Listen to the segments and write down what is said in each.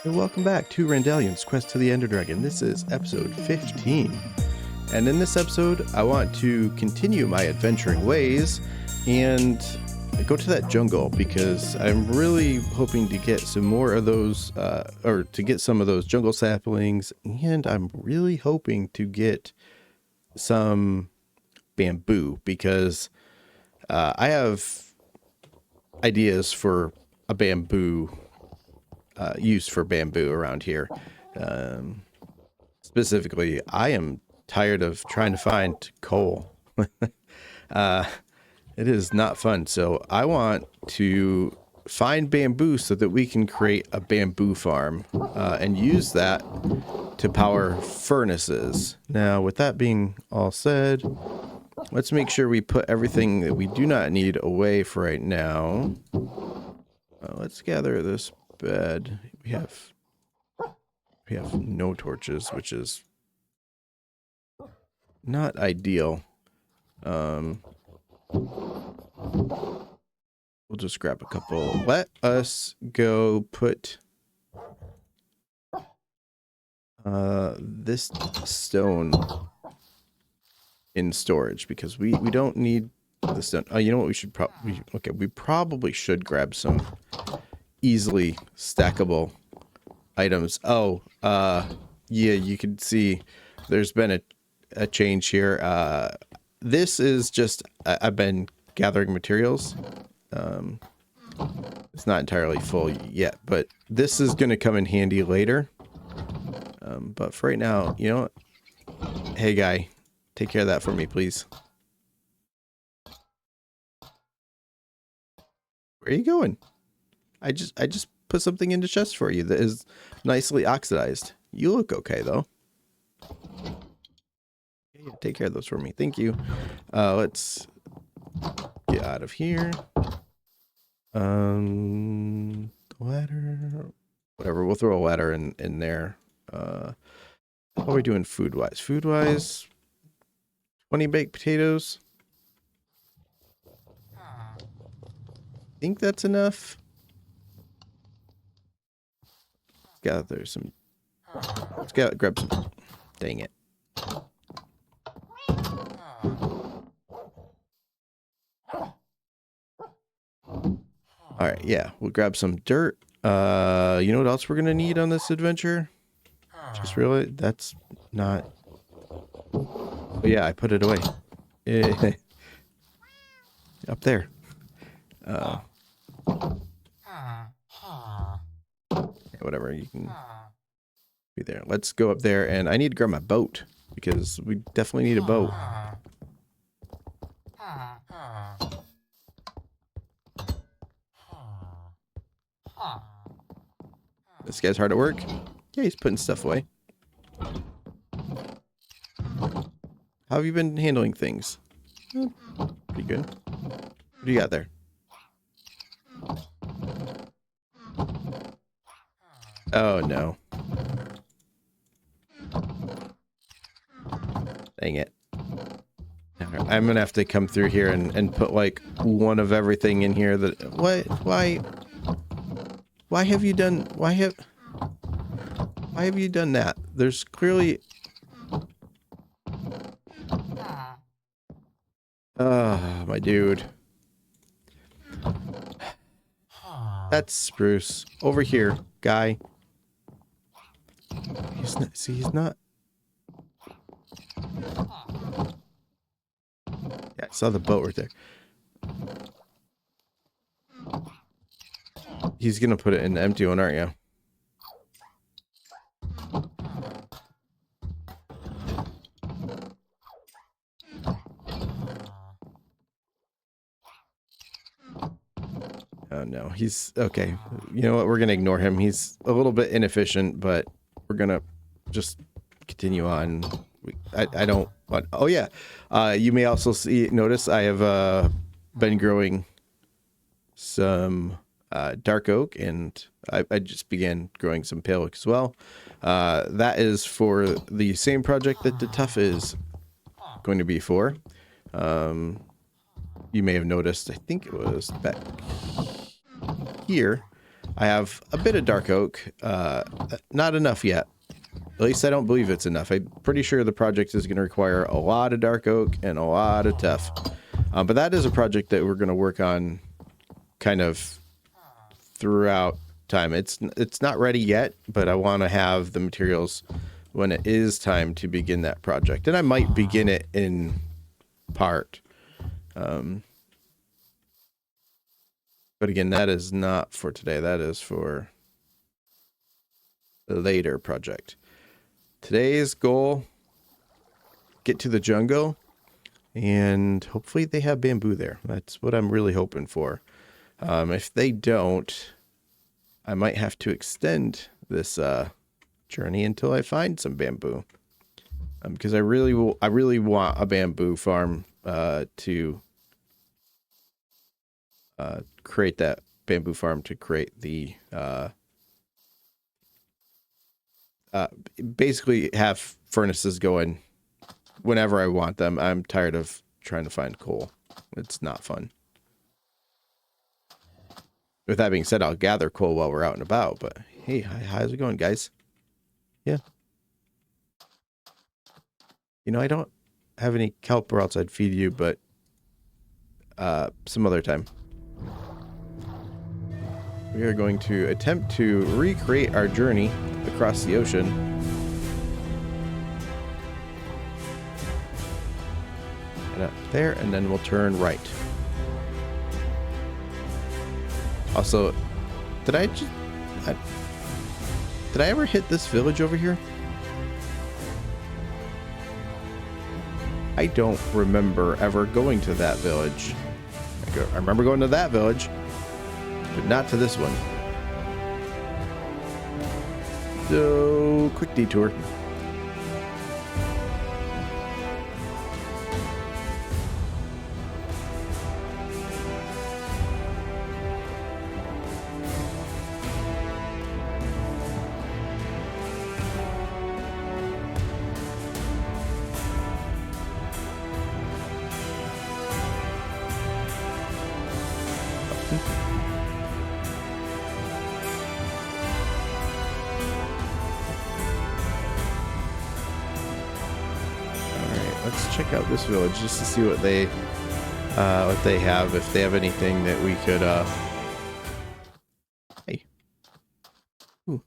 And welcome back to Randaleon's Quest to the Ender Dragon. This is episode 15. And in this episode, I want to continue my adventuring ways and go to that jungle because I'm really hoping to get some more of those, or to get some of those jungle saplings. And I'm really hoping to get some bamboo because I have ideas for a bamboo use for bamboo around here. Specifically, I am tired of trying to find coal. It is not fun. So I want to find bamboo so that we can create a bamboo farm and use that to power furnaces. Now, with that being all said, let's make sure we put everything that we do not need away for right now. Let's gather this bed. We have no torches, which is not ideal. We'll just grab a couple. Let us go put this stone in storage because we don't need the stone. Oh, you know what? We should probably we probably should grab some easily stackable items. Oh, yeah, you can see there's been a change here. This is just I've been gathering materials. It's not entirely full yet, but this is going to come in handy later. But for right now, you know what? Hey, guy, take care of that for me, please. Where are you going? I just put something in the chest for you that is nicely oxidized. You look okay, though. Yeah, take care of those for me. Thank you. Let's get out of here. Ladder. Whatever, we'll throw a ladder in there. How are we doing food-wise? Food-wise, 20 baked potatoes. I think that's enough. Gather some. Let's grab some. Dang it. All right, yeah, we'll grab some dirt. You know what else we're gonna need on this adventure? Just really, that's not. Oh yeah, I put it away. Up there. Whatever, you can be there. Let's go up there, and I need to grab my boat because we definitely need a boat. This guy's hard at work. Yeah, he's putting stuff away. How have you been handling things? Pretty good. What do you got there? Oh, no. Dang it. I'm going to have to come through here and put, like, one of everything in here that... What? Why have you done... Why have you done that? There's clearly... my dude. That's spruce. Over here, guy. He's not... See, he's not... Yeah, I saw the boat right there. He's gonna put it in the empty one, aren't you? Oh no, he's okay. You know what? We're gonna ignore him. He's a little bit inefficient, but we're gonna just continue on. I don't want. Oh yeah, you may also notice I have been growing some dark oak, and I just began growing some pale oak as well. That is for the same project that the tough is going to be for. You may have noticed, I think it was back here, I have a bit of dark oak, not enough yet. At least I don't believe it's enough. I'm pretty sure the project is going to require a lot of dark oak and a lot of tough. But that is a project that we're going to work on kind of throughout time. It's not ready yet, but I want to have the materials when it is time to begin that project. And I might begin it in part. But again, that is not for today. That is for a later project. Today's goal, get to the jungle, and hopefully they have bamboo there. That's what I'm really hoping for. If they don't, I might have to extend this journey until I find some bamboo. Because I really want a bamboo farm to create that bamboo farm to create the basically have furnaces going whenever I want them. I'm tired of trying to find coal. It's not fun. With that being said, I'll gather coal while we're out and about, but hey, how's it going, guys? Yeah. You know, I don't have any kelp or else I'd feed you, but some other time. We are going to attempt to recreate our journey across the ocean. And up there, and then we'll turn right. Also, did I ever hit this village over here? I don't remember ever going to that village. I remember going to that village, but not to this one. So, quick detour. Let's check out this village just to see what they have, if they have anything that we could hey. Ooh.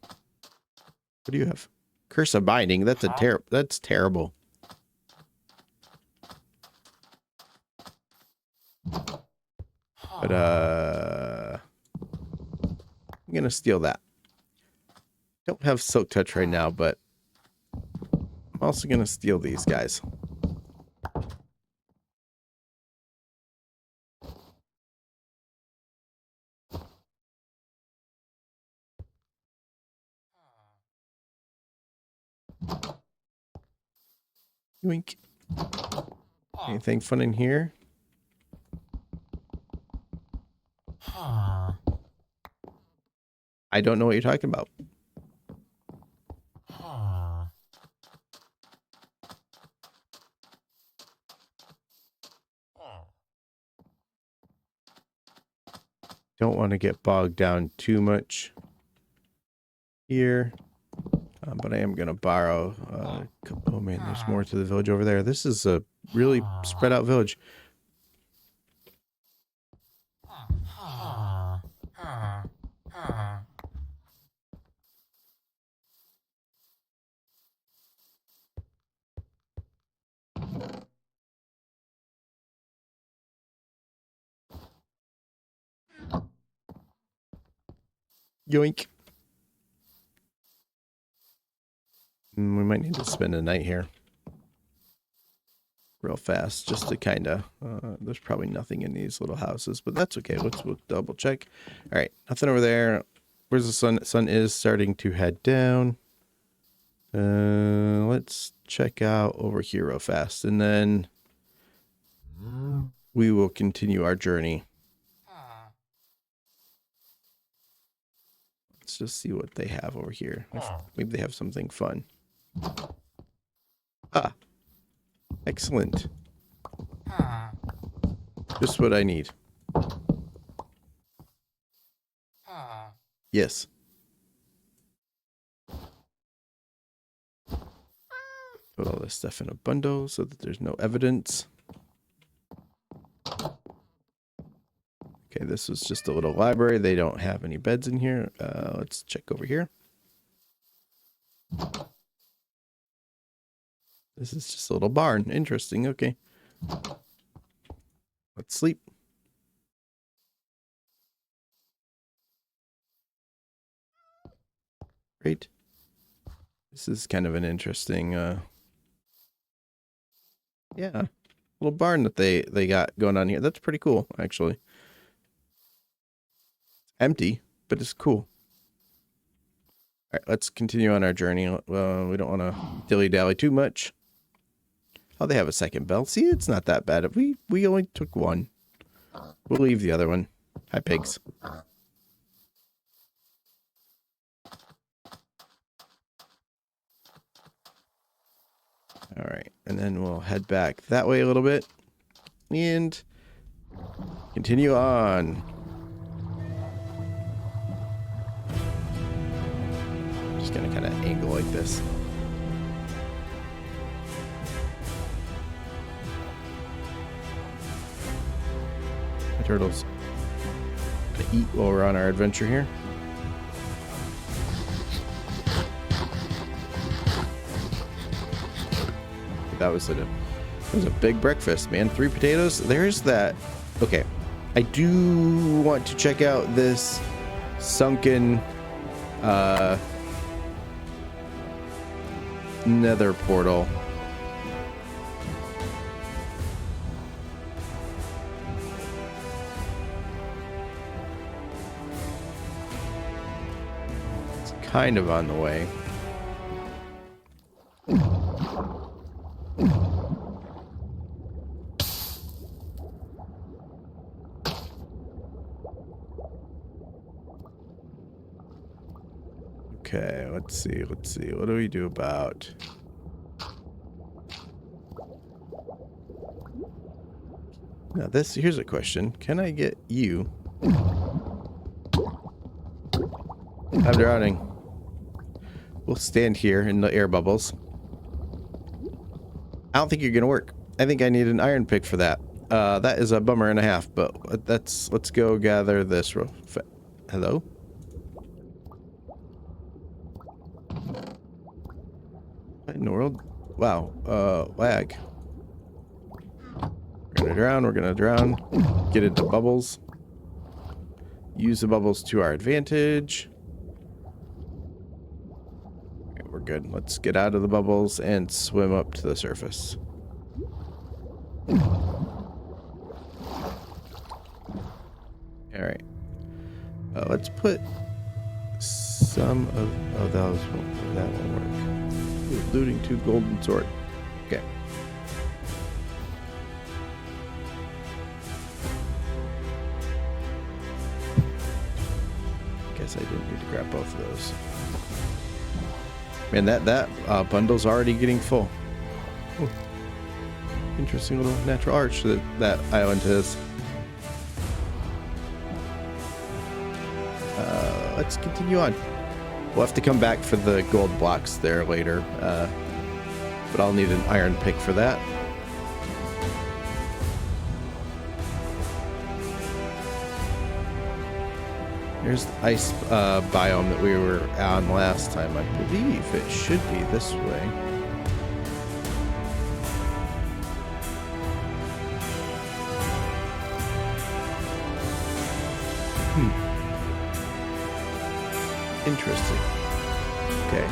What do you have? Curse of Binding. That's that's terrible. But I'm gonna steal that. Don't have Silk Touch right now, but I'm also gonna steal these guys. Yoink. Anything fun in here? I don't know what you're talking about. Don't want to get bogged down too much here. But I am going to borrow. Oh man, there's more to the village over there. This is a really spread out village. Yoink. We might need to spend a night here real fast just to kind of there's probably nothing in these little houses, but that's okay. We'll double check. All right, nothing over there. Where's the sun? The sun is starting to head down. Let's check out over here real fast, and then we will continue our journey. Let's just see what they have over here. Maybe they have something fun. Ah, excellent. Just what I need. Yes. Put all this stuff in a bundle so that there's no evidence. Okay, this was just a little library. They don't have any beds in here. Let's check over here. This is just a little barn. Interesting. Okay. Let's sleep. Great. This is kind of an interesting, yeah, little barn that they got going on here. That's pretty cool, actually. Empty, but it's cool. All right, let's continue on our journey. We don't want to dilly-dally too much. Oh, they have a second bell. See, it's not that bad. We only took one. We'll leave the other one. Hi, pigs. All right, and then we'll head back that way a little bit and continue on. Just gonna kind of angle like this. The turtles gonna eat while we're on our adventure here. That was a big breakfast, man. 3 potatoes. There's that. Okay, I do want to check out this sunken nether portal. It's kind of on the way. Okay, let's see. What do we do about... Now here's a question. Can I get you? I'm drowning. We'll stand here in the air bubbles. I don't think you're gonna work. I think I need an iron pick for that. That is a bummer and a half, but let's go gather this real fast. Hello? What in the world? Wow, lag. We're gonna drown. Get into bubbles. Use the bubbles to our advantage. Okay, we're good. Let's get out of the bubbles and swim up to the surface. Alright. Let's put some of... Oh, that won't work. Ooh, looting 2 golden sword. Okay. Guess I didn't need to grab both of those. Man, that bundle's already getting full. Ooh. Interesting little natural arch that island has. Let's continue on. We'll have to come back for the gold blocks there later, but I'll need an iron pick for that. Here's the ice biome that we were on last time. I believe it should be this way. Interesting. Okay.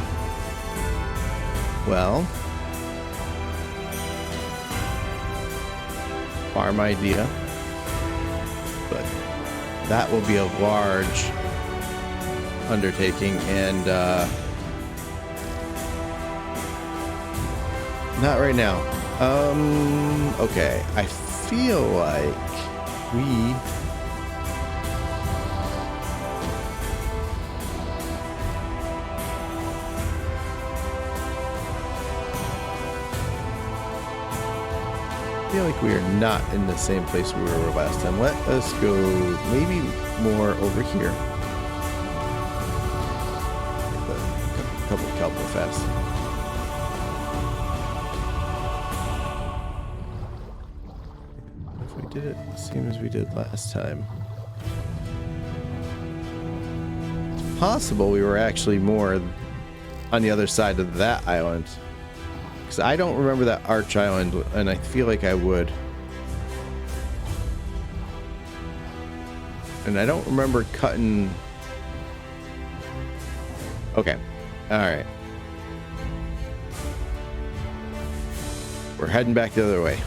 Well, farm idea, but that will be a large undertaking, and not right now. Okay. I feel like we... I feel like we are not in the same place we were last time. Let us go maybe more over here. couple of Calpofast. If we did it the same as we did last time. It's possible we were actually more on the other side of that island. Because I don't remember that Arch Island, and I feel like I would. And I don't remember cutting... Okay. Alright. We're heading back the other way.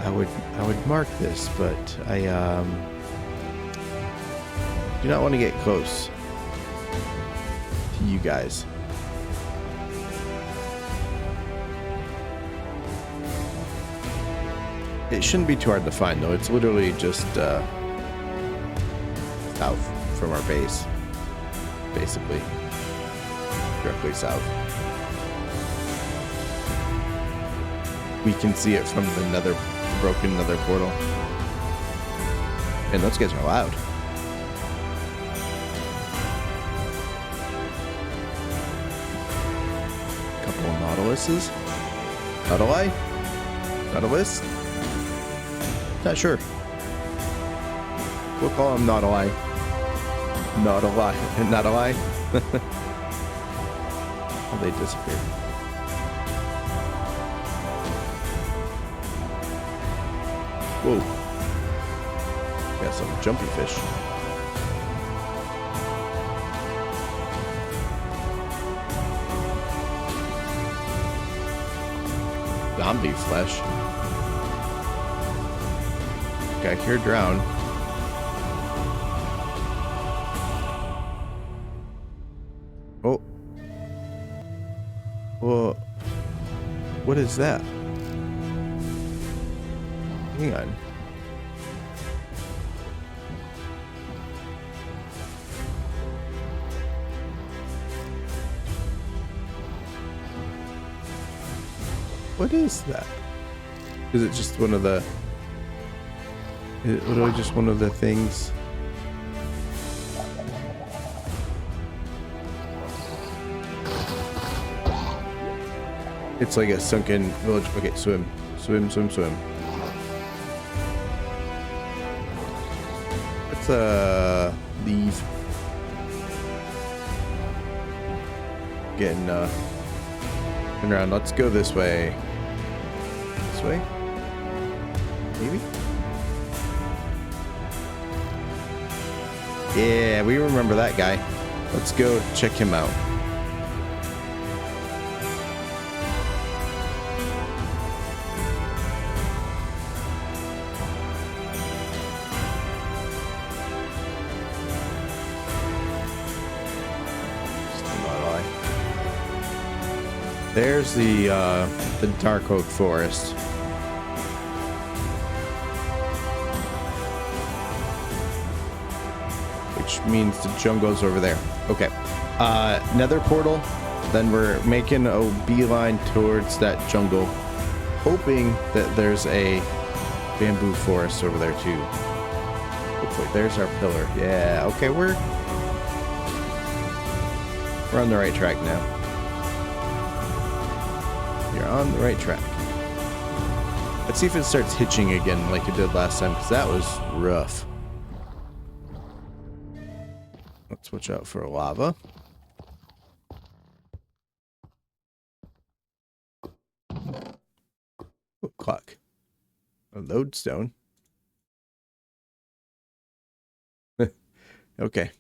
I would mark this, but I do not want to get close to you guys. It shouldn't be too hard to find, though. It's literally just south from our base, basically. Directly south. We can see it from the broken nether portal. And those guys are loud. Couple of Nautiluses. Nautilus? Not sure. We'll call him Nautili. Nautili. Oh, they disappeared. Whoa. Got some jumpy fish. Zombie flesh. Guy here drowned. Oh. Well, what is that? Hang on. What is that? Is it just one of the... Is it literally just one of the things? It's like a sunken village. Okay, swim. Swim. Let's leave. Getting turn around. Let's go this way. This way? Maybe? Yeah, we remember that guy. Let's go check him out. There's the Dark Oak Forest. Which means the jungle's over there. Okay. Nether portal. Then we're making a beeline towards that jungle, hoping that there's a bamboo forest over there too. Hopefully, there's our pillar. Yeah. Okay, we're on the right track now. You're on the right track. Let's see if it starts hitching again like it did last time, because that was rough. Let's watch out for lava. Oh, clock. A lodestone. Okay.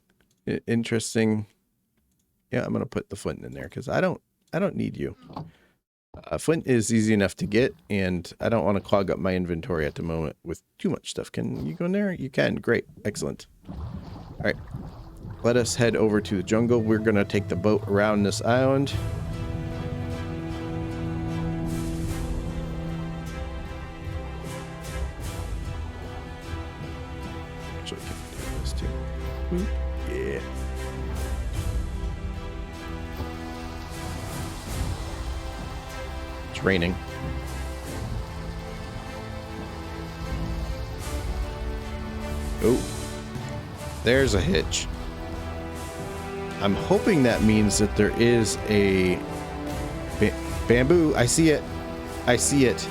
Interesting. Yeah, I'm gonna put the flint in there because I don't need you. Flint is easy enough to get, and I don't want to clog up my inventory at the moment with too much stuff. Can you go in there? You can. Great. Excellent. All right. Let us head over to the jungle. We're going to take the boat around this island. Actually, can do this too. Oop. Yeah. It's raining. Oh. There's a hitch. I'm hoping that means that there is a bamboo. I see it. I see it.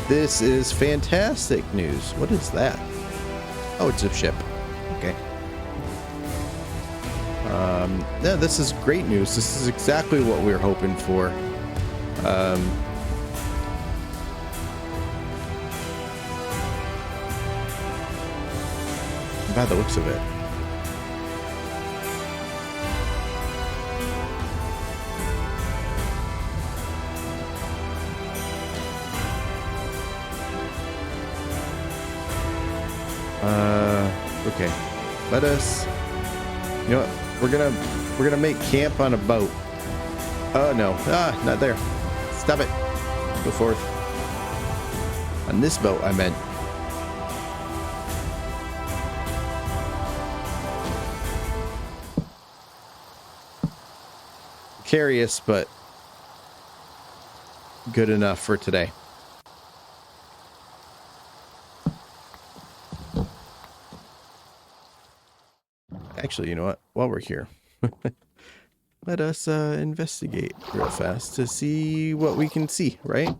This is fantastic news. What is that? Oh, it's a ship. Okay. Yeah, this is great news. This is exactly what we were hoping for. By the looks of it. Okay. Let us. You know what? We're gonna make camp on a boat. Oh no! Ah, not there. Stop it. Go forth. On this boat, I meant. Precarious, but good enough for today. Actually, you know what? While we're here, let us investigate real fast to see what we can see, right?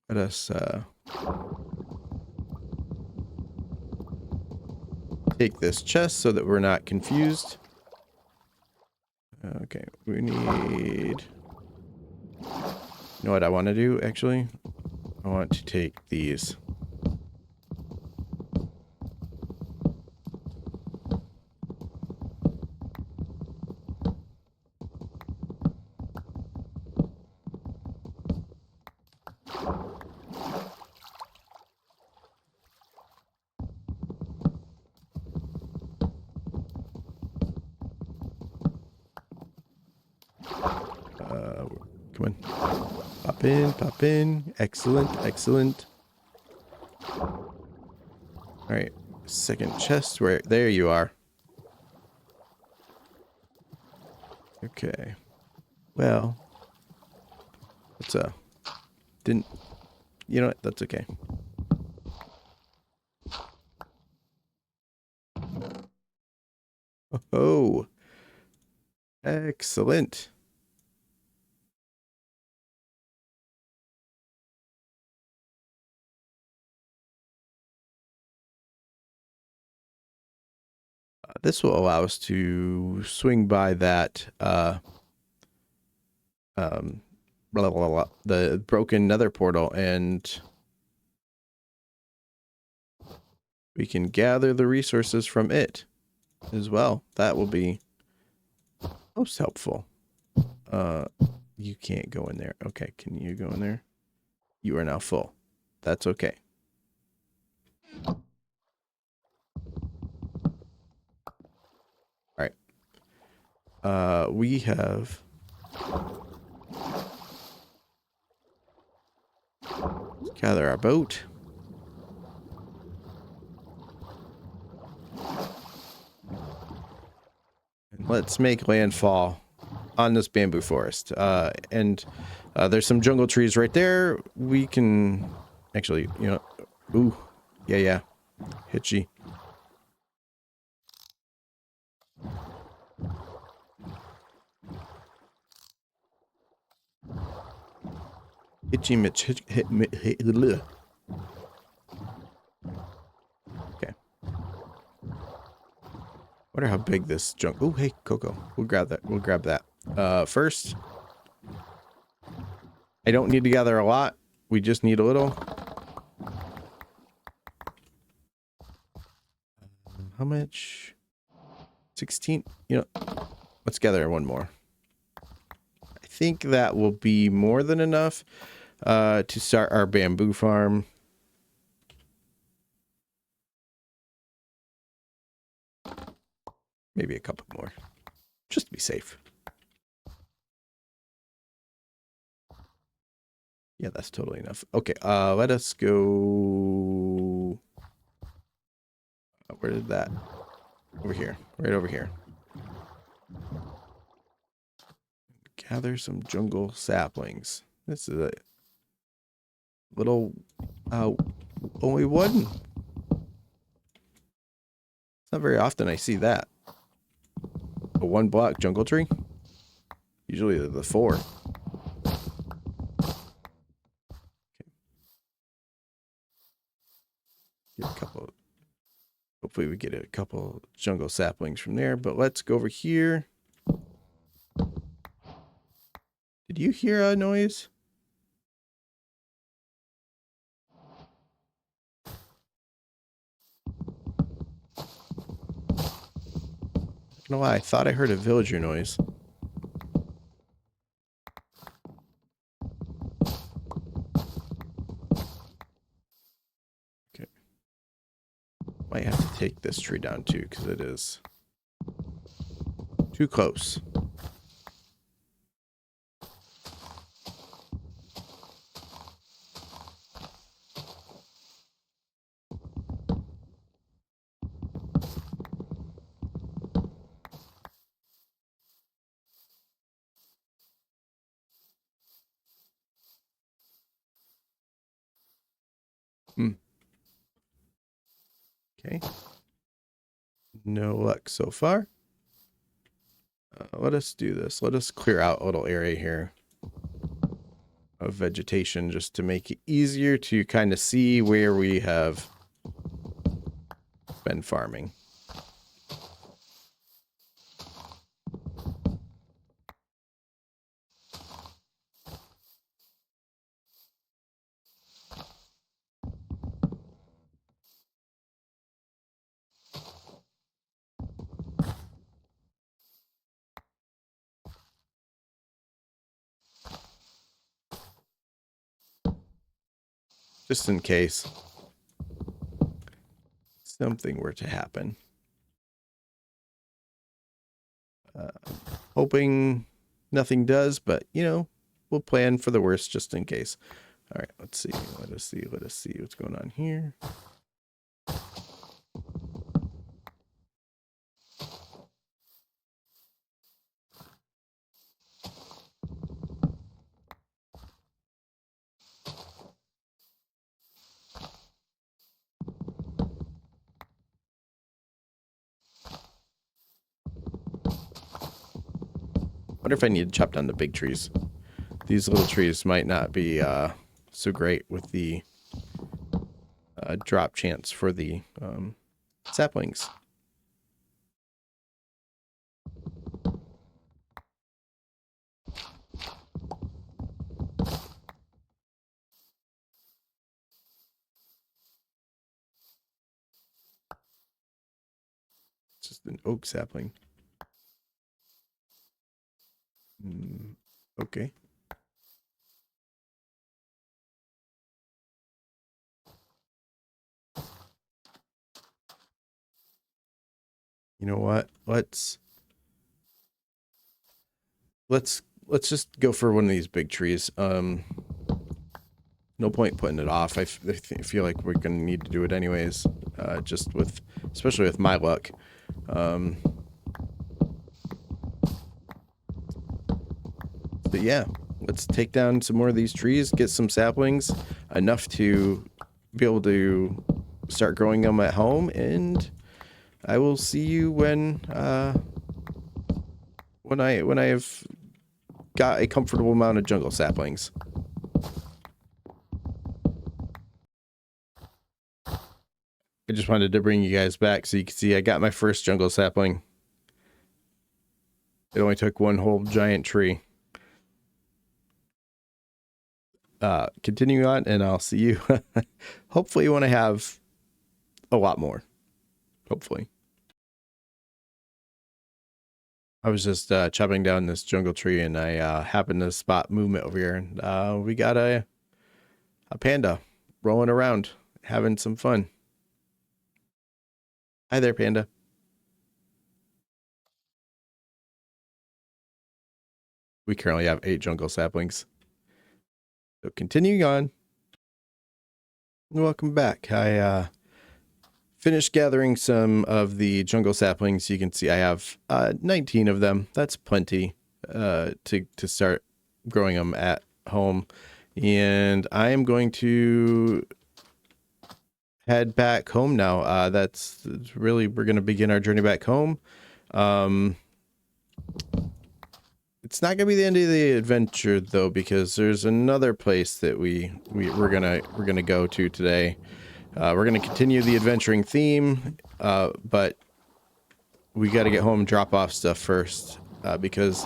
Let us take this chest so that we're not confused. Okay, we need... You know what I want to do, actually? I want to take these. Come on. Pop in, pop in. Excellent, excellent. Alright. Second chest. Where there you are. Okay. Well. It's didn't you know what? That's okay. Oh. Excellent. This will allow us to swing by that blah, blah, blah, the broken nether portal, and we can gather the resources from it as well. That will be most helpful. You can't go in there. Okay, can you go in there? You are now full. That's okay. All right. We have... Let's gather our boat. And let's make landfall on this bamboo forest. And there's some jungle trees right there. We can... Actually, you know... Ooh. Yeah. Hitchy. Hitchy Mitch. Okay. Wonder how big this junk. Oh, hey, Coco. We'll grab that. We'll grab that. First, I don't need to gather a lot. We just need a little. How much? 16. You know, let's gather one more. I think that will be more than enough to start our bamboo farm. Maybe a couple more, just to be safe. Yeah, that's totally enough. Okay, let us go. Where did that? Over here. Right over here. Gather some jungle saplings. This is a little, only one. It's not very often I see that. A one block jungle tree? Usually the four. Get a couple. Hopefully we get a couple jungle saplings from there, but let's go over here. Did you hear a noise? I don't know why. I thought I heard a villager noise. Okay. Might have to take this tree down too, because it is too close. Okay. No luck so far. Let us do this. Let us clear out a little area here of vegetation just to make it easier to kind of see where we have been farming. Just in case something were to happen. Hoping nothing does, but you know, we'll plan for the worst just in case. All right, let's see. Let us see what's going on here. Wonder if I need to chop down the big trees. These little trees might not be so great with the drop chance for the saplings. It's just an oak sapling. Okay. You know what? Let's just go for one of these big trees. No point putting it off. I feel like we're gonna need to do it anyways. Just with, especially with my luck. But yeah, let's take down some more of these trees, get some saplings, enough to be able to start growing them at home, and I will see you when I have got a comfortable amount of jungle saplings. I just wanted to bring you guys back so you can see I got my first jungle sapling. It only took one whole giant tree. Continue on, and I'll see you. Hopefully when I have a lot more. Hopefully. I was just chopping down this jungle tree, and I happened to spot movement over here, and we got a panda rolling around, having some fun. Hi there, panda. We currently have 8 jungle saplings. So continuing on. Welcome back. I finished gathering some of the jungle saplings. You can see I have 19 of them. That's plenty to start growing them at home. And I am going to head back home now. That's really, we're going to begin our journey back home. It's not gonna be the end of the adventure though, because there's another place that we're gonna go to today. We're gonna continue the adventuring theme, but we got to get home and drop off stuff first, because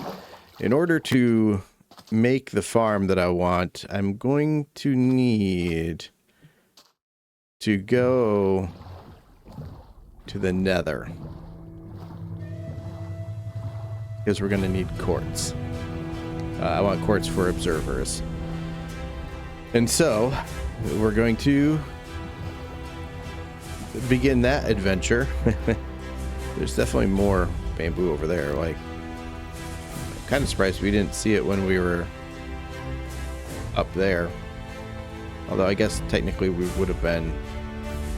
in order to make the farm that I want, I'm going to need to go to the Nether. Because we're going to need quartz. I want quartz for observers. And so, we're going to begin that adventure. There's definitely more bamboo over there. Like, I'm kind of surprised we didn't see it when we were up there. Although I guess technically we would have been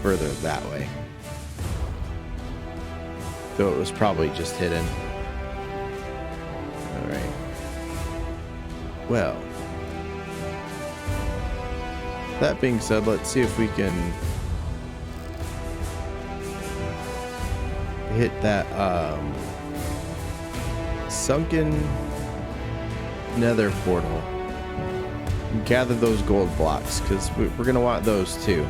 further that way. Though it was probably just hidden. Alright. Well, that being said, let's see if we can hit that sunken nether portal and gather those gold blocks, because we're going to want those too.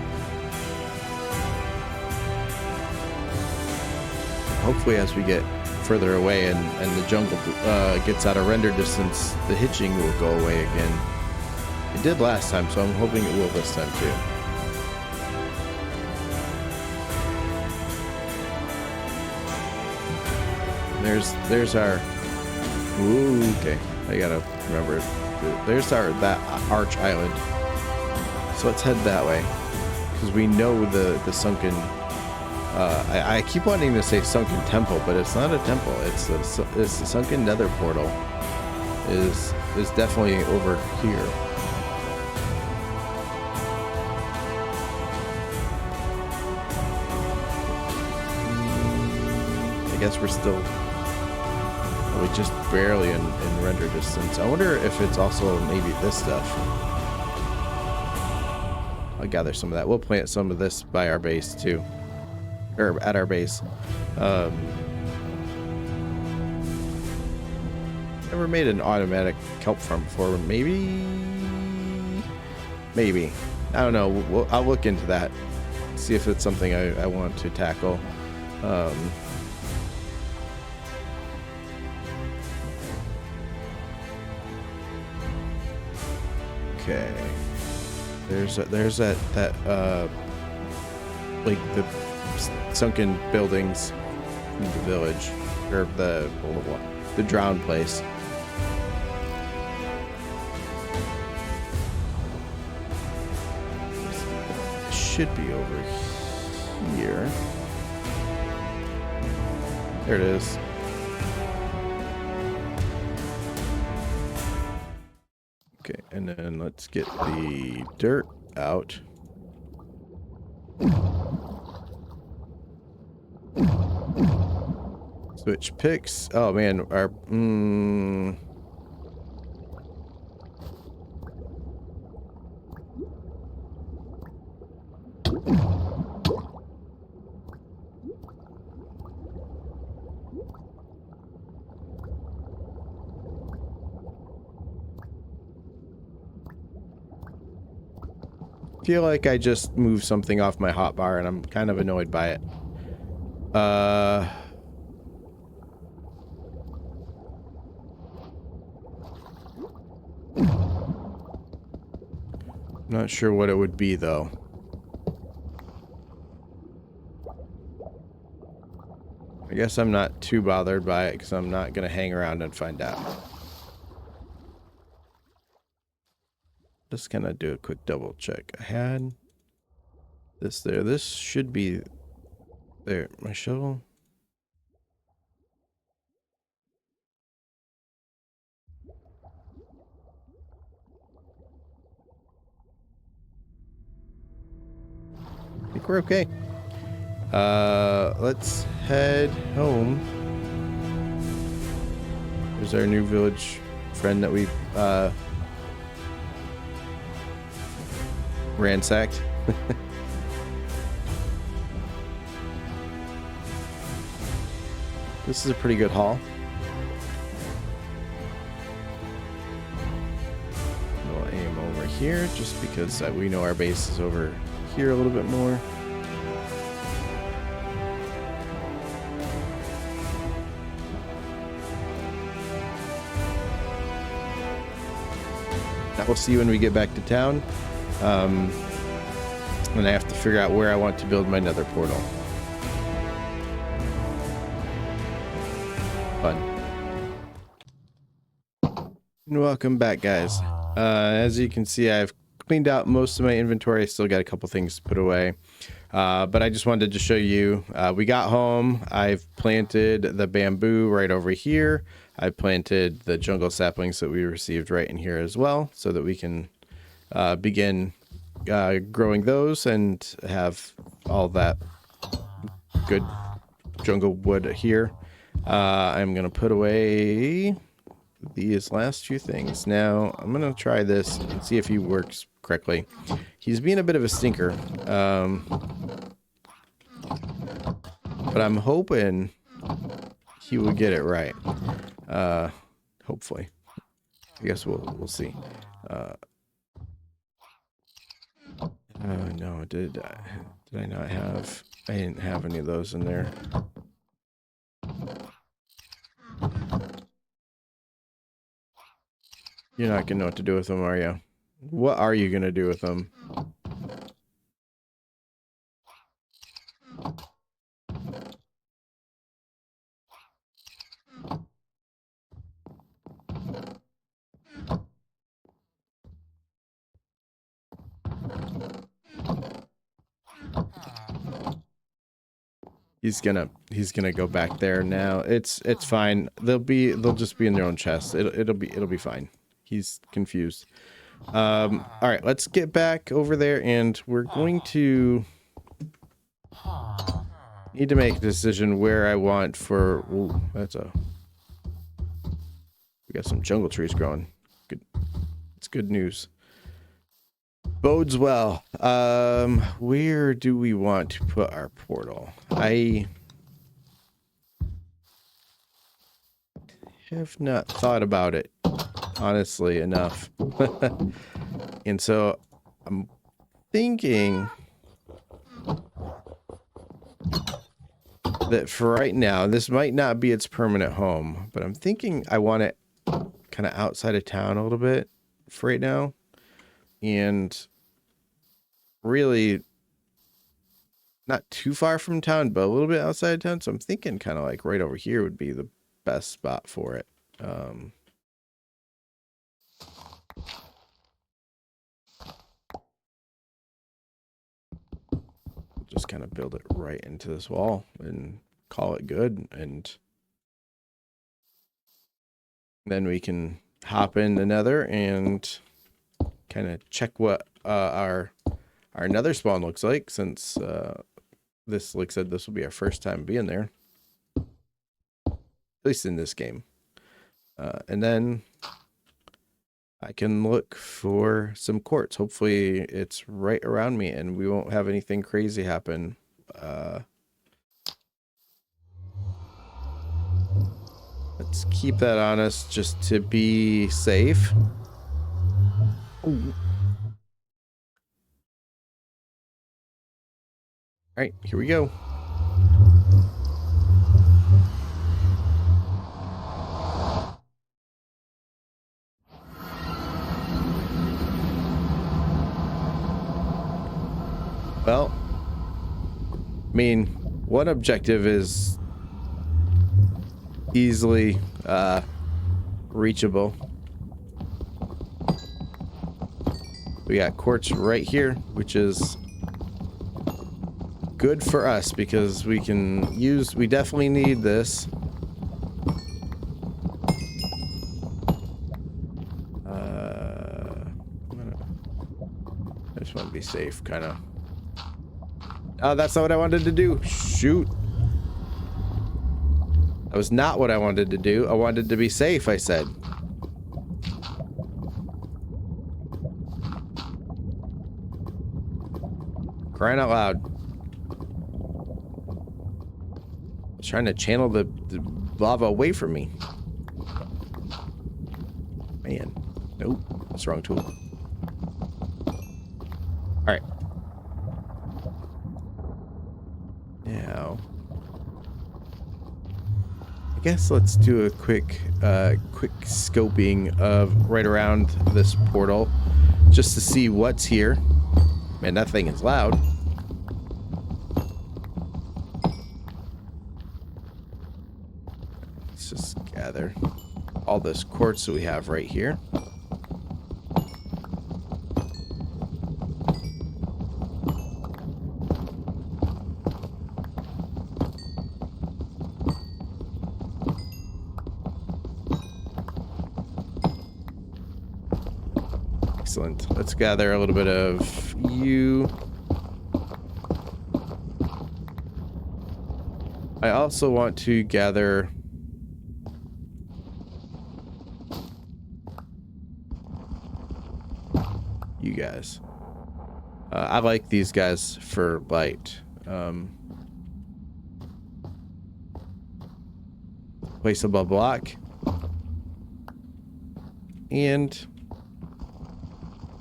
Hopefully as we get further away and the jungle gets out of render distance, the hitching will go away again. It did last time, so I'm hoping it will this time too. There's our... Ooh, okay. I gotta remember. There's that arch island. So let's head that way, because we know the sunken... I keep wanting to say sunken temple, but it's not a temple. It's the sunken nether portal. Is definitely over here. I guess we're still just barely in render distance. I wonder if it's also maybe this stuff. I'll gather some of that. We'll plant some of this by our base too. Or at our base. Never made an automatic kelp farm before. Maybe. I don't know. I'll look into that. See if it's something I want to tackle. Okay. There's that like the sunken buildings in the village, or the drowned place. It should be over here. There it is. Okay, and then let's get the dirt out. Switch picks. Oh man, our feel like I just moved something off my hotbar and I'm kind of annoyed by it. Not sure what it would be though. I guess I'm not too bothered by it because I'm not going to hang around and find out. Just gonna do a quick double check. I had this there. This should be there. My shovel. think we're okay. Let's head home. There's our new village friend that we ransacked. This is a pretty good haul. We'll aim over here just because we know our base is over here a little bit more. That we'll see when we get back to town. And I have to figure out where I want to build my nether portal. Fun. And welcome back, guys. As you can see, I've cleaned out most of my inventory. I still got a couple things to put away. But I just wanted to show you, we got home. I've planted the bamboo right over here. I planted the jungle saplings that we received right in here as well, so that we can begin growing those and have all that good jungle wood here. I'm going to put away these last few things. Now, I'm going to try this and see if he works correctly. He's being a bit of a stinker. But I'm hoping he will get it right. Hopefully. I guess we'll see. No, did I not have... I didn't have any of those in there. You're not gonna know what to do with them, are you? What are you gonna do with them? He's gonna go back there now. It's fine. They'll just be in their own chests. It'll be fine. He's confused. All right, let's get back over there, and we're going to need to make a decision where I want for. Ooh, we got some jungle trees growing. Good. It's good news. Bodes well. Where do we want to put our portal? I have not thought about it, honestly, enough. And so I'm thinking that for right now, this might not be its permanent home, but I'm thinking I want it kind of outside of town a little bit for right now. And really not too far from town, but a little bit outside of town. So I'm thinking kind of like right over here would be the best spot for it. Just kind of build it right into this wall and call it good. And then we can hop in the nether and kind of check what our nether spawn looks like, since this, like I said, this will be our first time being there, at least in this game. And then I can look for some quartz. Hopefully it's right around me and we won't have anything crazy happen. Let's keep that on us just to be safe. Ooh. All right, here we go. Well, I mean, one objective is easily reachable. We got quartz right here, which is good for us because we definitely need this. I just want to be safe, kind of Oh, that's not what I wanted to do. Shoot. That was not what I wanted to do. I wanted to be safe, I said. Crying out loud. I was trying to channel the lava away from me. Man. Nope. That's the wrong tool. Alright. Now. I guess let's do a quick scoping of right around this portal. Just to see what's here. Man, that thing is loud. Let's just gather all this quartz that we have right here. Excellent. Let's gather a little bit of you. I also want to gather you guys. I like these guys for light. Placeable block. And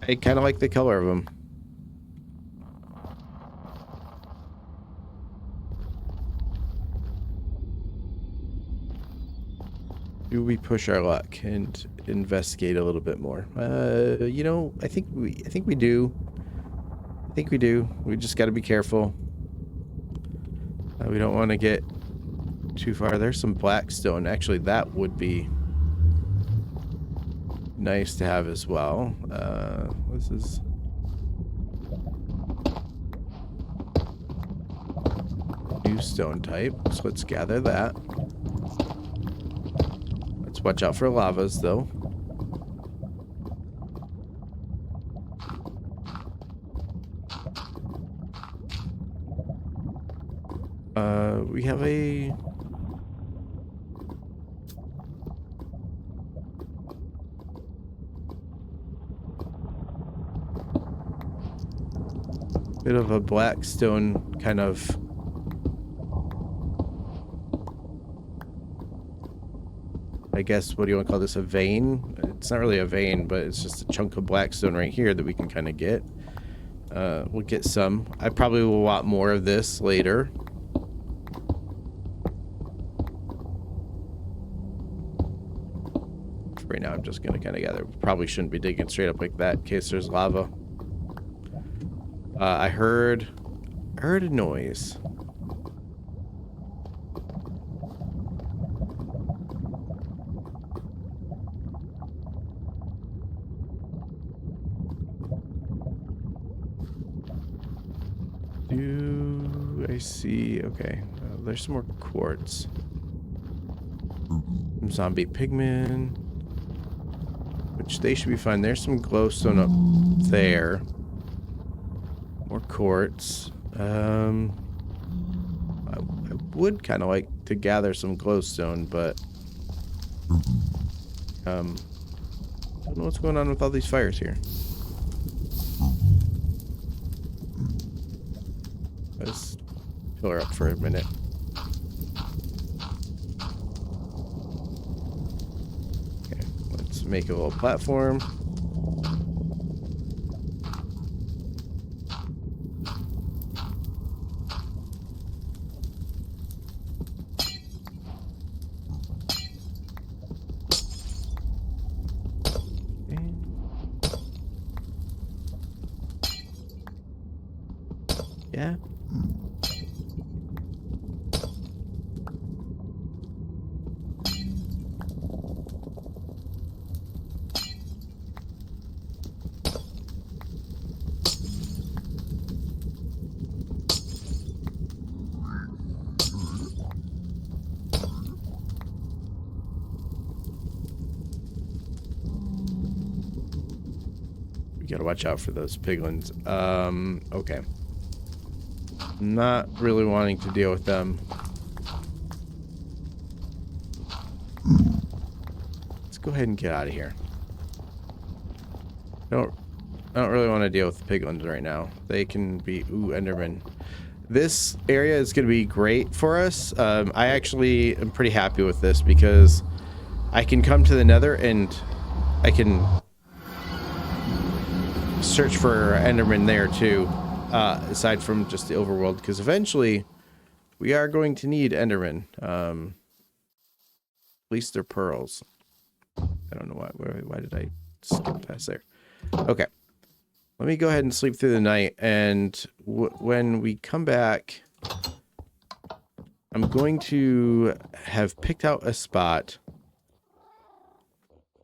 I kind of like the color of them. Do we push our luck and investigate a little bit more? You know, I think we do. I think we do. We just got to be careful. We don't want to get too far. There's some black stone. Actually, that would be nice to have as well. This is new stone type, so let's gather that. Let's watch out for lavas though. We have a bit of a black stone kind of I guess, what do you want to call this, a vein? It's not really a vein, but it's just a chunk of black stone right here that we can kind of get. We'll get some. I probably will want more of this later. For right now, I'm just going to kind of gather. Probably shouldn't be digging straight up like that in case there's lava. I heard a noise. Do I see? Okay, there's some more quartz. Some zombie pigmen, which they should be fine. There's some glowstone up there. More quartz. I would kind of like to gather some glowstone, but I don't know what's going on with all these fires here. Let's fill her up for a minute. Okay, let's make a little platform. Yeah. We gotta watch out for those piglins. Okay. Not really wanting to deal with them. Let's go ahead and get out of here. I don't really want to deal with the piglins right now. They can be... Ooh, Enderman. This area is going to be great for us. I actually am pretty happy with this because I can come to the Nether and I can search for Enderman there too, aside from just the overworld, because eventually we are going to need Enderman. At least they're pearls. I don't know why did I skip past there? Okay. Let me go ahead and sleep through the night, and when we come back, I'm going to have picked out a spot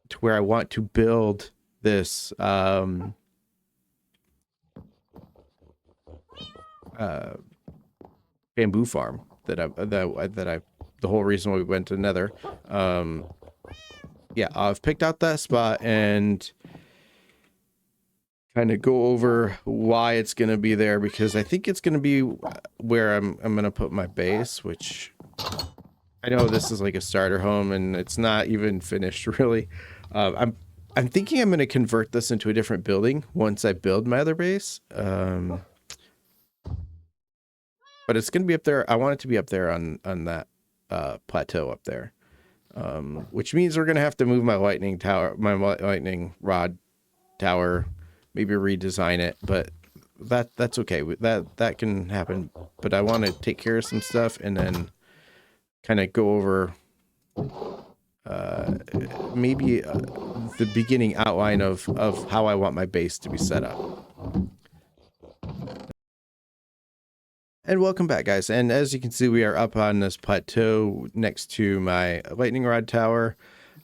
to where I want to build this bamboo farm the whole reason why we went to Nether. Yeah, I've picked out that spot and kind of go over why it's going to be there, because I think it's going to be where I'm going to put my base, which I know this is like a starter home and it's not even finished really. I'm thinking I'm going to convert this into a different building once I build my other base. But it's going to be up there. I want it to be up there on that plateau up there. Which means we're going to have to move my lightning rod tower, maybe redesign it, but that's okay. That can happen. But I want to take care of some stuff and then kind of go over maybe the beginning outline of how I want my base to be set up. And welcome back, guys. And as you can see, we are up on this plateau next to my lightning rod tower.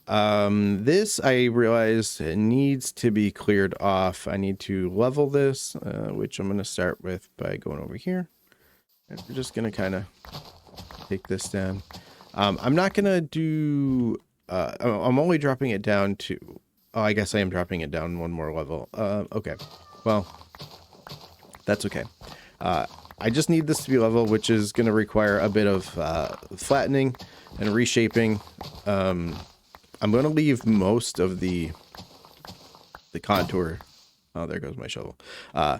This, I realize, needs to be cleared off. I need to level this, which I'm going to start with by going over here. And we're just going to kind of take this down. I'm not going to do... I'm only dropping it down to... Oh, I guess I am dropping it down one more level. Okay. Well, that's okay. I just need this to be level, which is going to require a bit of flattening and reshaping. I'm going to leave most of the contour. Oh, there goes my shovel. Well,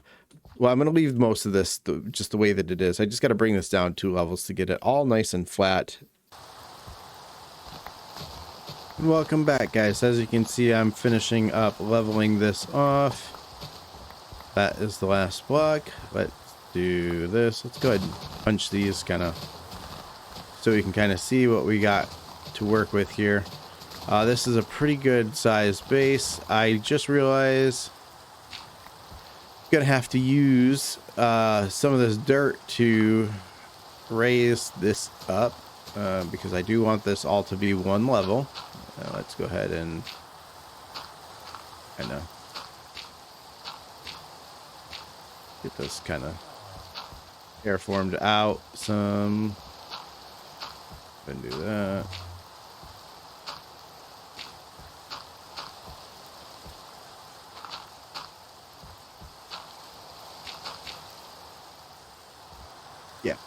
I'm going to leave most of this just the way that it is. I just got to bring this down 2 levels to get it all nice and flat. And welcome back, guys. As you can see, I'm finishing up leveling this off. That is the last block. Let's do this. Let's go ahead and punch these kind of so we can kind of see what we got to work with here. This is a pretty good sized base. I just realized I'm gonna have to use some of this dirt to raise this up because I do want this all to be one level. Let's go ahead and kind of get this kind of airformed out some. And do that. Yeah,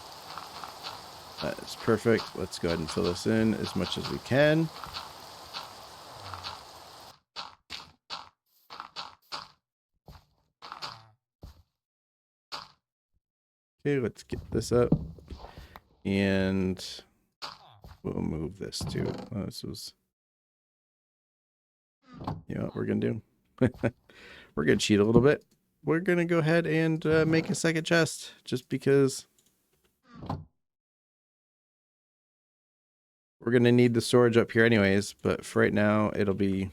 that is perfect. Let's go ahead and fill this in as much as we can. Okay, let's get this up. And we'll move this too. Oh, this was... You know what we're going to do? We're going to cheat a little bit. We're going to go ahead and make a second chest just because we're going to need the storage up here anyways. But for right now, it'll be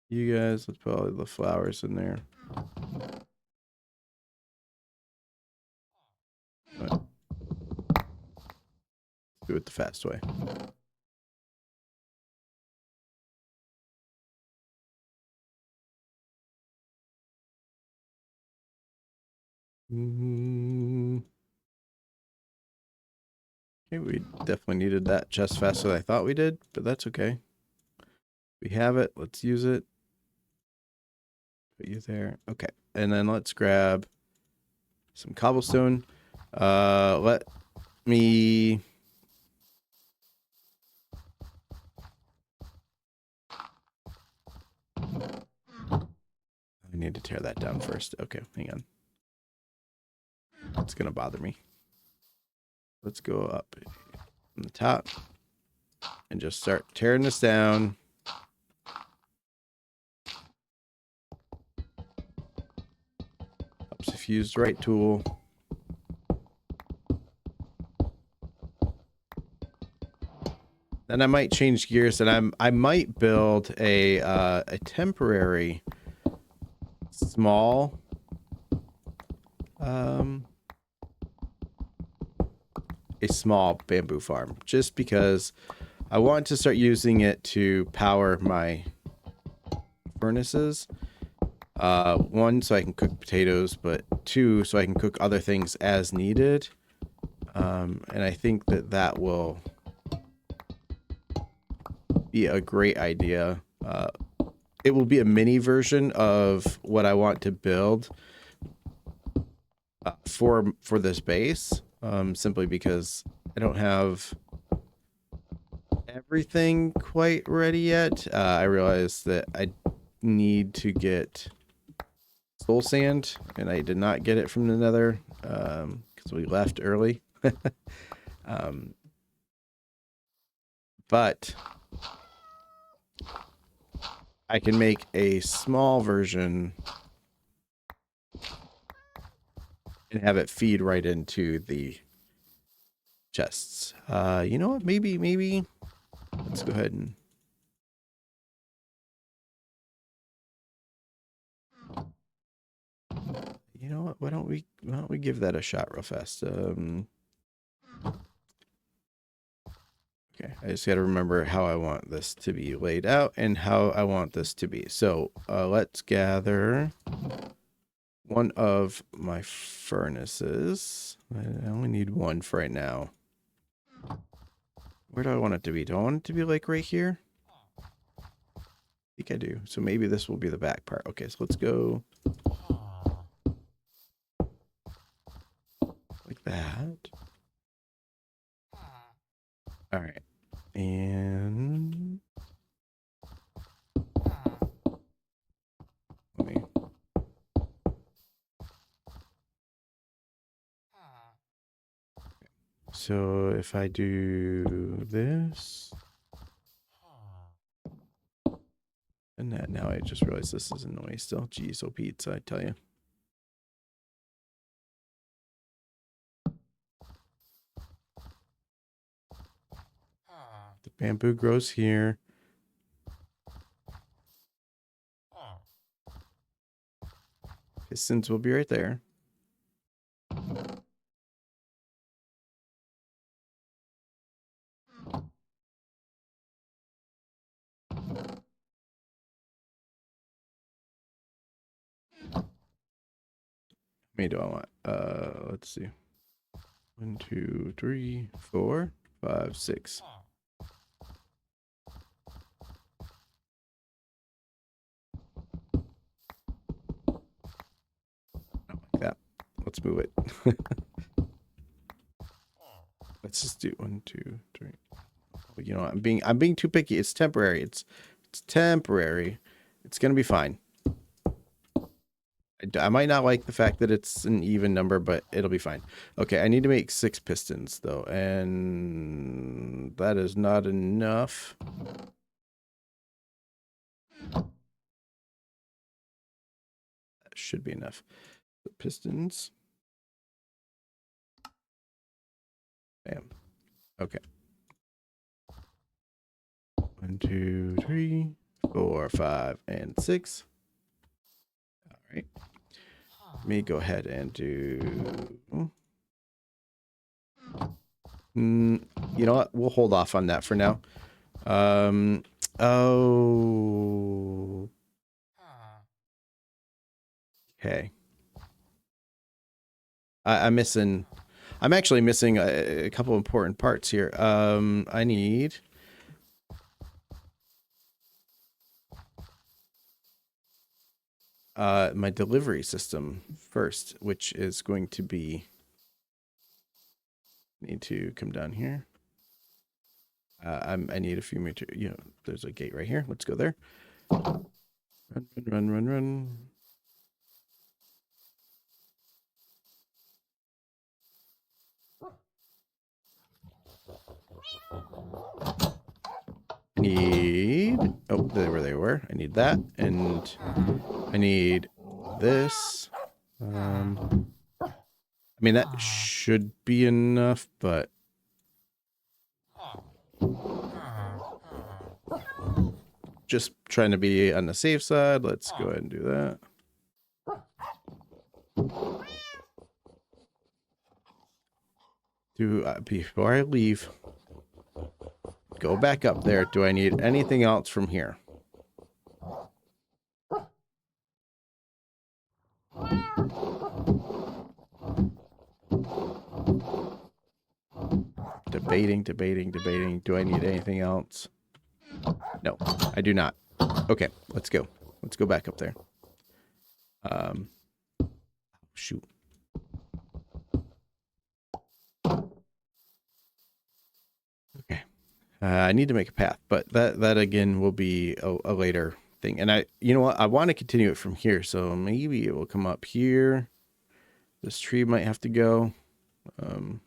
you guys. Let's put all the flowers in there. But do it the fast way. Okay, we definitely needed that chest faster than I thought we did, but that's okay. We have it. Let's use it. Put you there. Okay. and then let's grab some cobblestone. Let me... I need to tear that down first. Okay, hang on. It's gonna bother me. Let's go up from the top and just start tearing this down. Helps if you use the right tool. Then I might change gears, and I might build a temporary small a small bamboo farm, just because I want to start using it to power my furnaces. One, so I can cook potatoes, but two, so I can cook other things as needed. And I think that that will be a great idea. It will be a mini version of what I want to build for this base, simply because I don't have everything quite ready yet. I realized that I need to get soul sand, and I did not get it from the nether because we left early. But I can make a small version and have it feed right into the chests. You know what? Maybe let's go ahead and you know what? Why don't we give that a shot real fast? Okay, I just got to remember how I want this to be laid out and how I want this to be. So let's gather one of my furnaces. I only need one for right now. Where do I want it to be? Do I want it to be like right here? I think I do. So maybe this will be the back part. Okay, so let's go like that. All right. And let me. So if I do this and that, now I just realized this is in the way still. Geez, oh pizza, I tell you. The bamboo grows here. Pistons will be right there. How many do I want? Let's see. 1, 2, 3, 4, 5, 6. Like that. Let's move it. Let's just do 1, 2, 3. You know, I'm being too picky. It's temporary. It's temporary. It's gonna be fine. I might not like the fact that it's an even number, but it'll be fine. Okay, I need to make 6 pistons though, and that is not enough. That should be enough. The pistons. Bam. Okay. 1, 2, 3, 4, 5, and 6. All right. Let me go ahead and do. You know what? We'll hold off on that for now. Oh. Okay. I'm actually missing a couple important parts here. I need. my delivery system first, which is going to be, need to come down here. I need a few meters. You know, there's a gate right here. Let's go there. Run, run, run, run, run. I need, oh, there they were. I need that, and I need this. I mean, that should be enough, but just trying to be on the safe side. Let's go ahead and do that. Before I leave, go back up there. Do I need anything else from here? Debating. Do I need anything else? No, I do not. Okay, let's go. Let's go back up there. Shoot. Okay. I need to make a path, but that again will be a later thing. And you know what? I want to continue it from here, so maybe it will come up here. This tree might have to go. And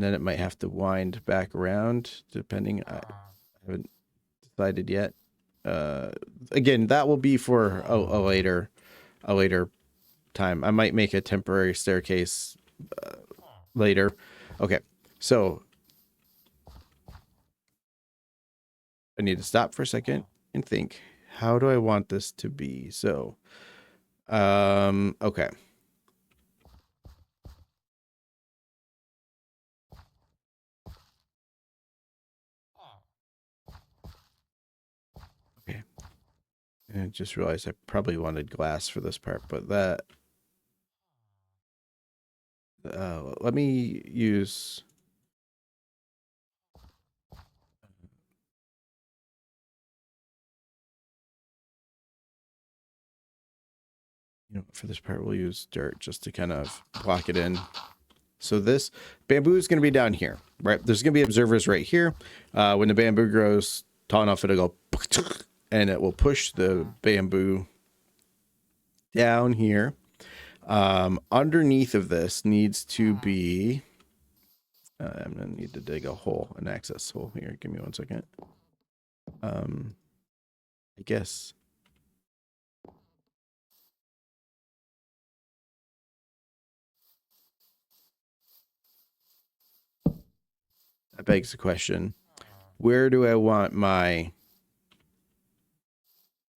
then it might have to wind back around, depending. I haven't decided yet. Again, that will be for a later time. I might make a temporary staircase later. Okay, so I need to stop for a second and think. How do I want this to be? So, okay. Okay. And I just realized I probably wanted glass for this part, but that, let me use, you know, for this part, we'll use dirt just to kind of block it in. So this bamboo is going to be down here, right? There's going to be observers right here. When the bamboo grows tall enough, it'll go and it will push the bamboo down here. Underneath of this needs to be, I'm going to need to dig a hole, an access hole here. Give me 1 second. I guess. That begs the question, where do I want my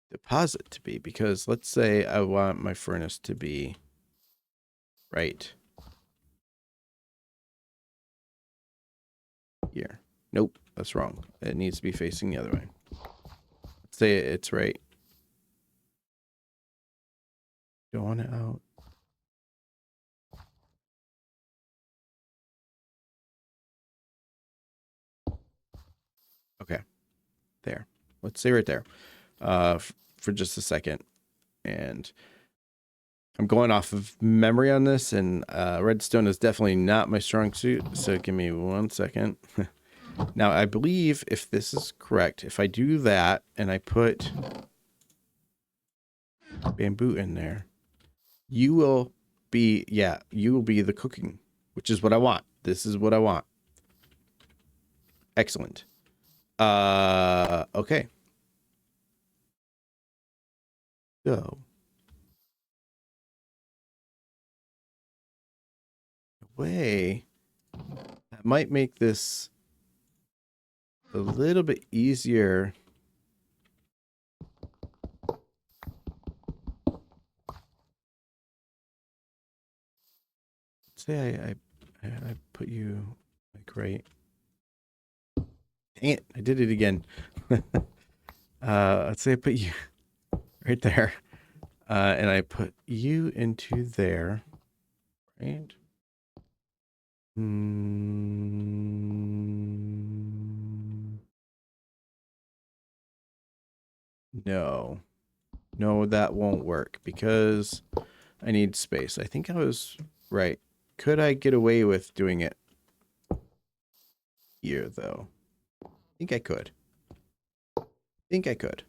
deposit to be? Because let's say I want my furnace to be right here. Nope, that's wrong. It needs to be facing the other way. Let's say it's right. Don't want it out. Okay, there. Let's say right there. For just a second, and I'm going off of memory on this, and redstone is definitely not my strong suit. So give me 1 second. Now I believe if this is correct, if I do that and I put bamboo in there, you will be the cooking, which is what I want. This is what I want. Excellent. Okay. So way that might make this a little bit easier. Say I put you like right. Dang it, I did it again. Let's say I put you right there. And I put you into there. Right? No. No, that won't work because I need space. I think I was right. Could I get away with doing it here, though? I think I could. Think I could.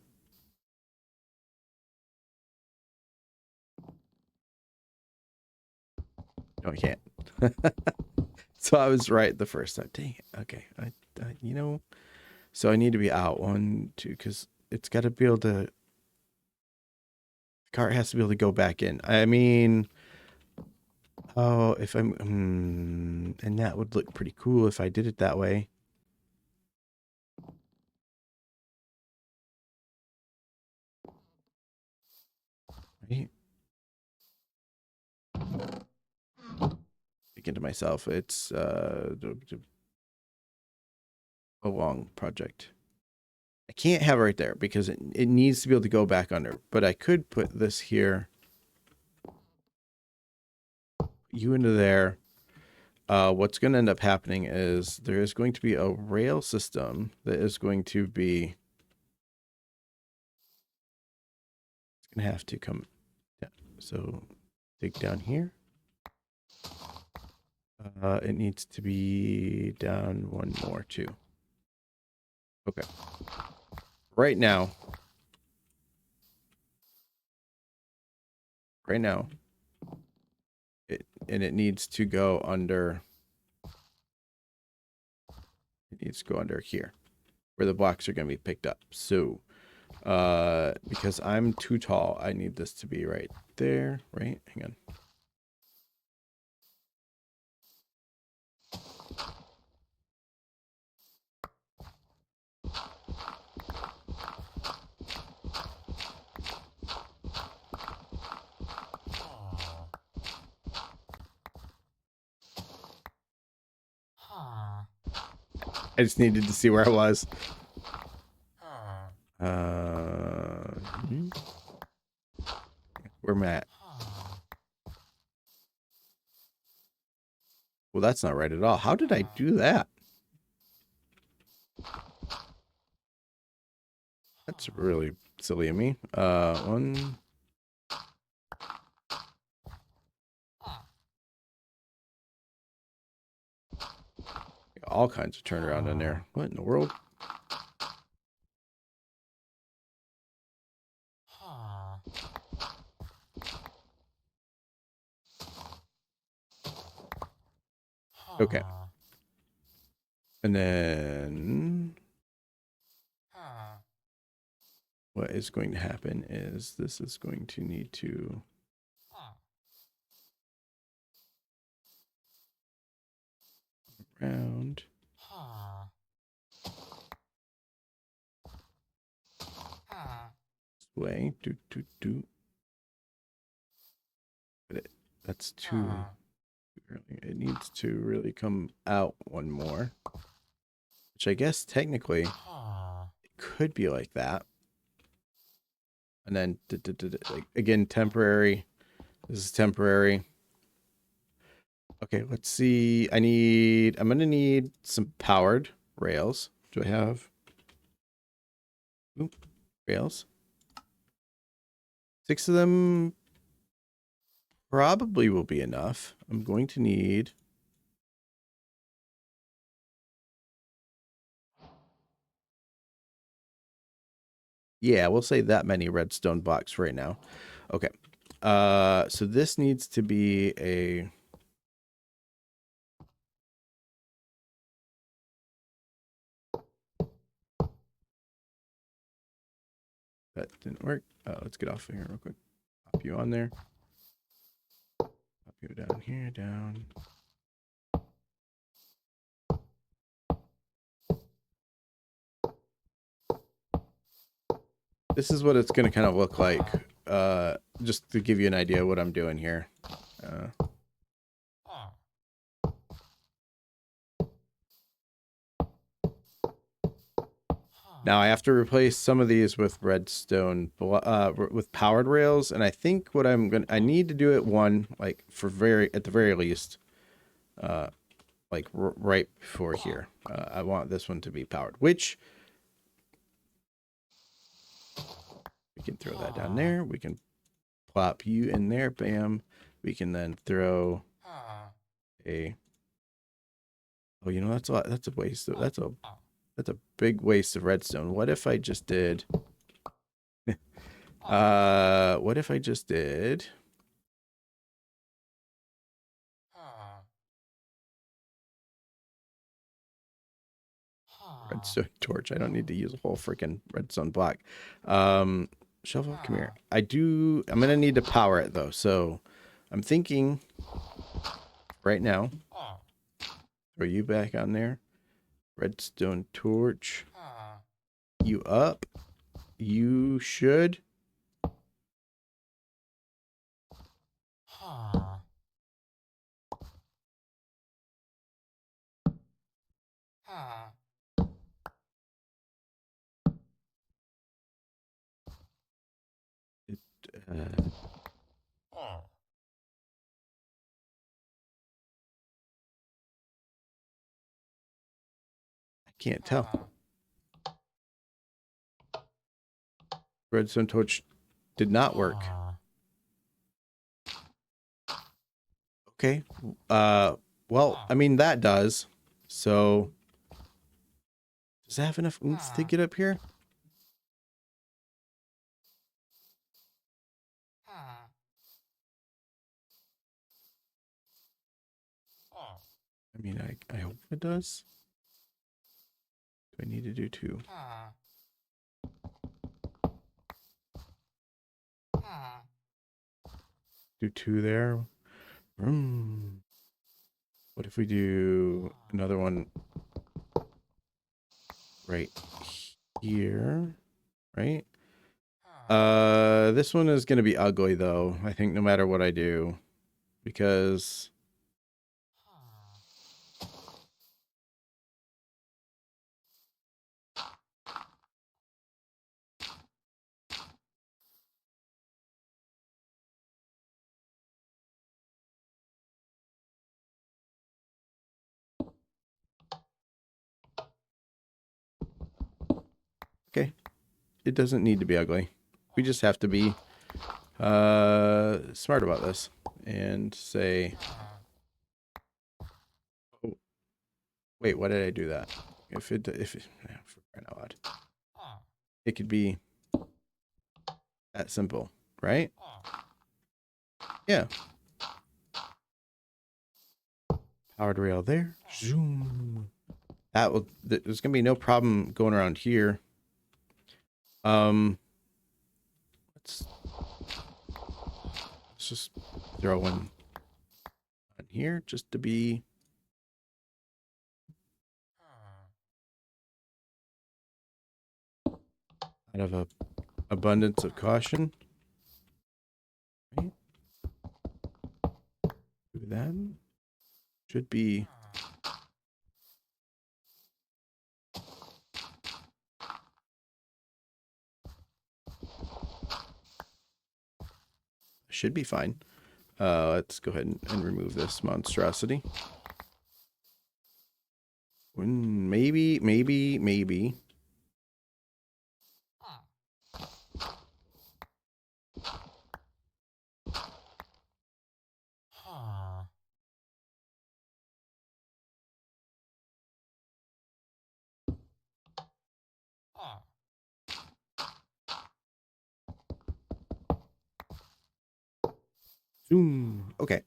No, I can't. So I was right the first time. Dang it. Okay. You know, so I need to be out 1, 2, because it's got to be able to. The cart has to be able to go back in. I mean, oh, if I'm, and that would look pretty cool if I did it that way. Right? Thinking to myself, it's a long project. I can't have it right there because it needs to be able to go back under. But I could put this here. You into there. What's going to end up happening is there is going to be a rail system that is going to be. It's going to have to come down. So dig down here. It needs to be down 1 more too. Okay. Right now, it needs to go under. It needs to go under here, where the blocks are going to be picked up. So, because I'm too tall, I need this to be right there. Right? Hang on. I just needed to see where I was. Where am I at? Well, that's not right at all. How did I do that? That's really silly of me. One. All kinds of turnaround in there. What in the world? Okay. And then what is going to happen is this is going to need to round. This way. Do. That's too early. It needs to really come out 1 more. Which I guess technically it could be like that. And then like, again, temporary. This is temporary. Okay, let's see. I'm gonna need some powered rails. Do I have rails? 6 of them probably will be enough. I'm going to need. Yeah, we'll say that many redstone blocks right now. Okay. So this needs to be a. That didn't work. Let's get off of here real quick. Pop you on there. Pop you down here, down. This is what it's going to kind of look like. Just to give you an idea of what I'm doing here. Now I have to replace some of these with redstone, with powered rails, and I think what I need to do it like at the very least, like right before here. I want this one to be powered, which can throw that down there. We can plop you in there. Bam. We can then throw a... Oh, you know, that's a lot. That's a waste. That's a big waste of redstone. What if I just did... what if I just did... redstone torch. I don't need to use a whole freaking redstone block. Shovel, come here. I'm gonna need to power it though. So I'm thinking right now, throw you back on there. Redstone torch. You up. You should. I can't tell. Redstone torch did not work. Okay. Well, I mean, that does. So, does that have enough oomph to get up here? I mean, I hope it does. Do I need to do two? Do two there. What if we do another one right here? Right? This one is going to be ugly though. I think no matter what I do, because okay, it doesn't need to be ugly. We just have to be smart about this and say, oh, wait, why did I do that? If it for crying out loud, it could be that simple, right? Yeah. Powered rail there. Zoom. That will. There's gonna be no problem going around here. Let's just throw one on here just to be. Out of a abundance of caution. Right. Do that. Should be. Should be fine. Let's go ahead and remove this monstrosity. Maybe. Zoom. Okay.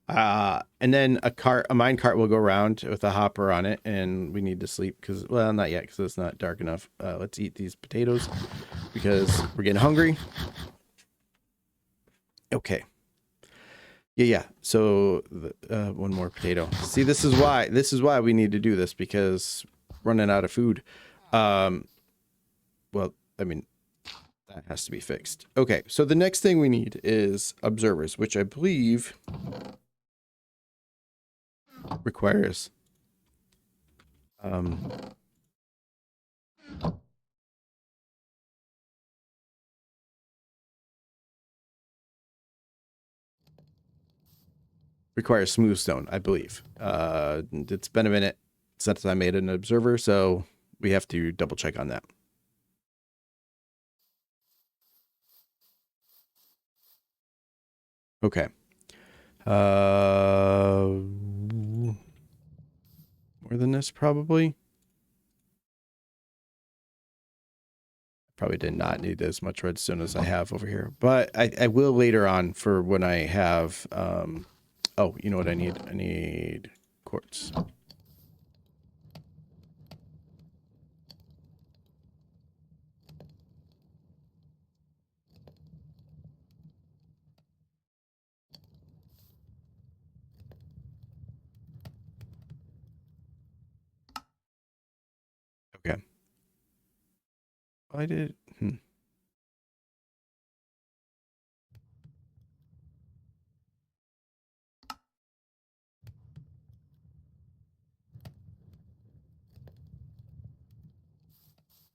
And then a mine cart will go around with a hopper on it, and we need to sleep because, well, not yet because it's not dark enough. Let's eat these potatoes because we're getting hungry. Okay. Yeah. So one more potato. See, this is why we need to do this, because running out of food. Well, I mean, that has to be fixed. Okay, so the next thing we need is observers, which I believe requires smooth stone, I believe. It's been a minute since I made an observer, so we have to double check on that. Okay. More than this, probably. Probably did not need as much redstone as I have over here, but I will later on for when I have, oh, you know what I need? I need quartz. Okay. I did.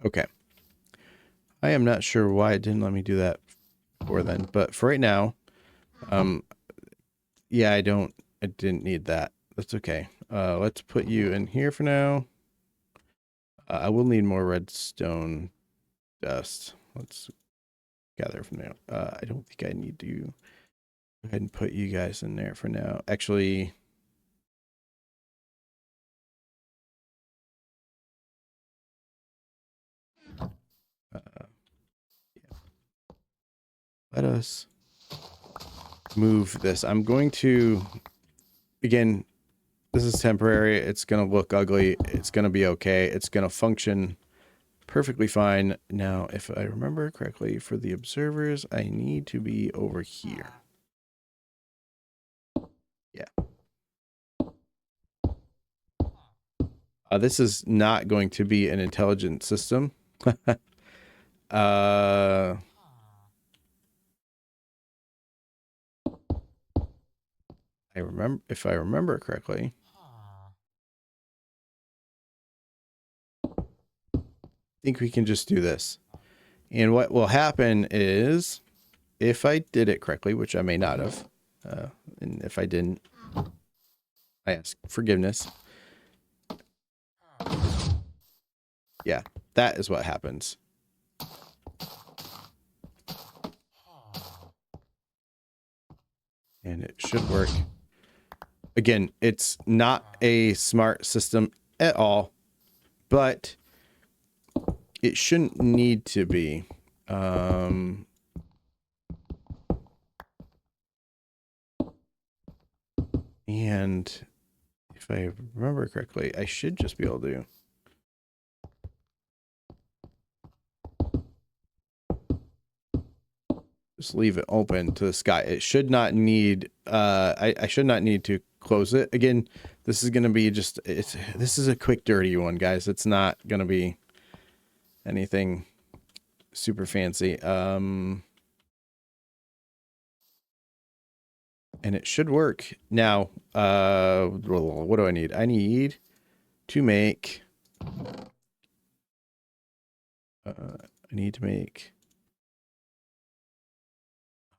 Okay. I am not sure why it didn't let me do that before then, but for right now, yeah, I didn't need that. That's okay. Let's put you in here for now. I will need more redstone dust. Let's gather from there. I don't think I need to go ahead and put you guys in there for now. Actually, yeah. Let us move this. I'm going to, again, this is temporary. It's going to look ugly. It's going to be okay. It's going to function perfectly fine. Now, if I remember correctly, for the observers, I need to be over here. Yeah. This is not going to be an intelligent system. I remember, if I remember correctly. I think we can just do this. And what will happen is, if I did it correctly, which I may not have, and if I didn't, I ask forgiveness. Yeah, that is what happens. And it should work. Again, it's not a smart system at all, but it shouldn't need to be. And if I remember correctly, I should just be able to. Just leave it open to the sky. It should not need, I should not need to close it. Again, this is going to be just, this is a quick, dirty one, guys. It's not going to be anything super fancy. And it should work. Now, what do I need? I need to make,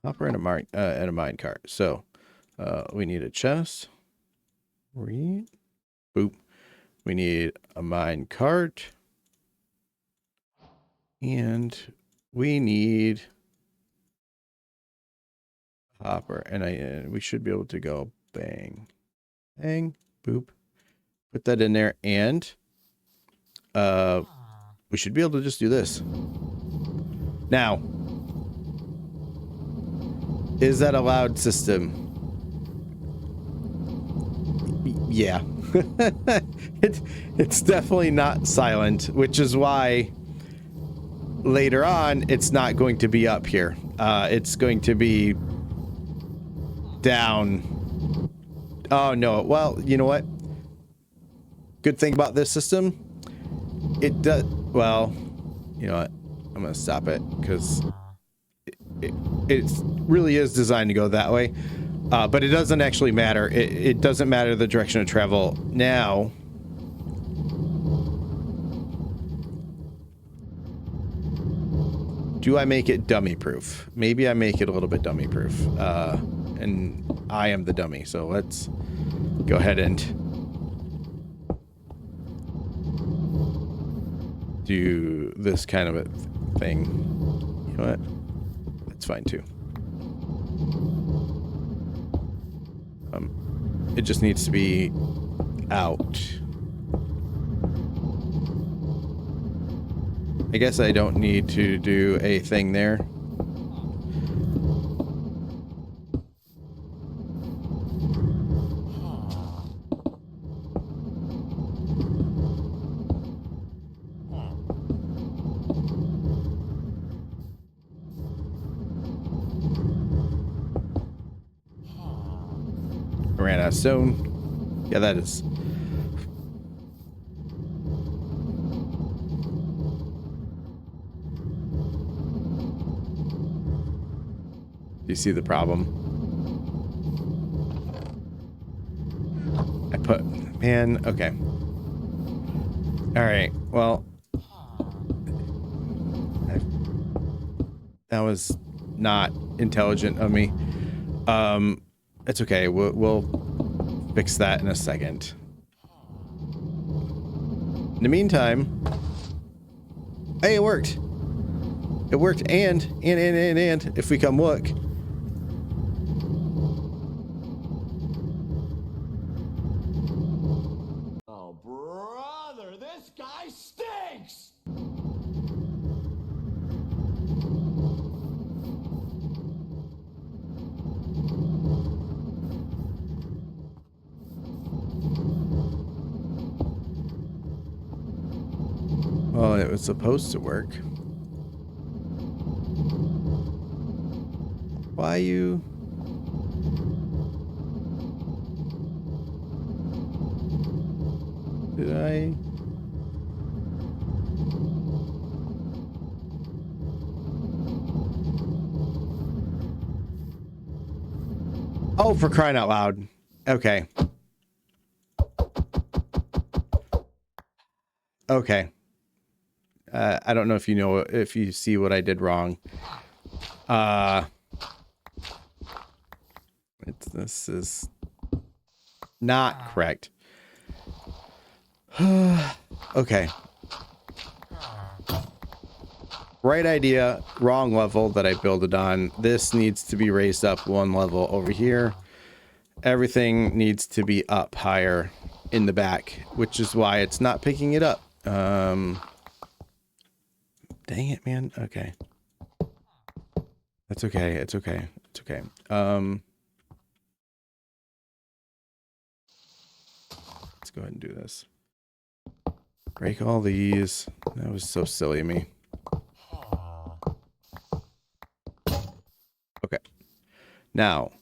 hopper and a mine cart. So, we need a chest. Boop. We need a mine cart. And we need a hopper. And we should be able to go bang, bang, boop. Put that in there. And we should be able to just do this. Now, is that a loud system? Yeah. It's definitely not silent, which is why later on it's not going to be up here. It's going to be down. Oh no. Well, you know what? Good thing about this system, it does, well, you know what? I'm going to stop it because it really is designed to go that way. But it doesn't actually matter. It doesn't matter the direction of travel. Now, do I make it dummy proof? Maybe I make it a little bit dummy proof. And I am the dummy. So let's go ahead and do this kind of a thing. You know what? That's fine too. It just needs to be out. I guess I don't need to do a thing there. I ran out of stone. Yeah, that is. Do you see the problem? I put, man, okay. All right, well, that was not intelligent of me. It's okay. We'll fix that in a second. In the meantime, hey, it worked. It worked, and if we come look. Oh, brother, this guy stinks! Well, it was supposed to work. Why you? Did I? Oh, for crying out loud. Okay. Okay. I don't know if you know, if you see what I did wrong. This is not correct. Okay. Right idea, wrong level that I built it on. This needs to be raised up one level over here. Everything needs to be up higher in the back, which is why it's not picking it up. Dang it, man. Okay. That's okay. It's okay. It's okay. Let's go ahead and do this. Break all these. That was so silly of me. Okay. Now,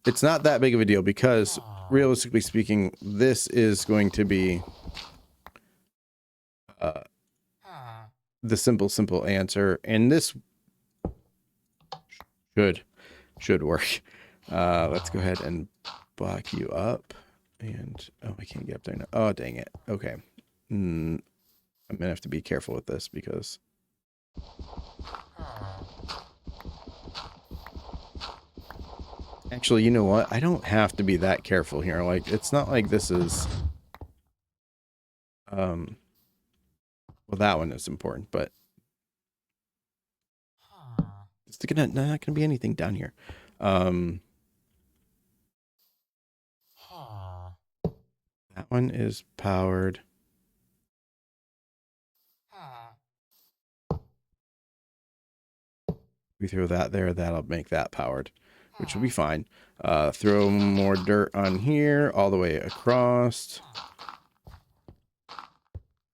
it's not that big of a deal because realistically speaking, this is going to be the simple answer, and this should work. Let's go ahead and block you up, and oh, I can't get up there now. Oh, dang it. Okay. I'm gonna have to be careful with this because actually, you know what? I don't have to be that careful here. Like, it's not like this is well, that one is important, but it's not gonna be anything down here. That one is powered. We throw that there, that'll make that powered, which will be fine. Throw more dirt on here, all the way across.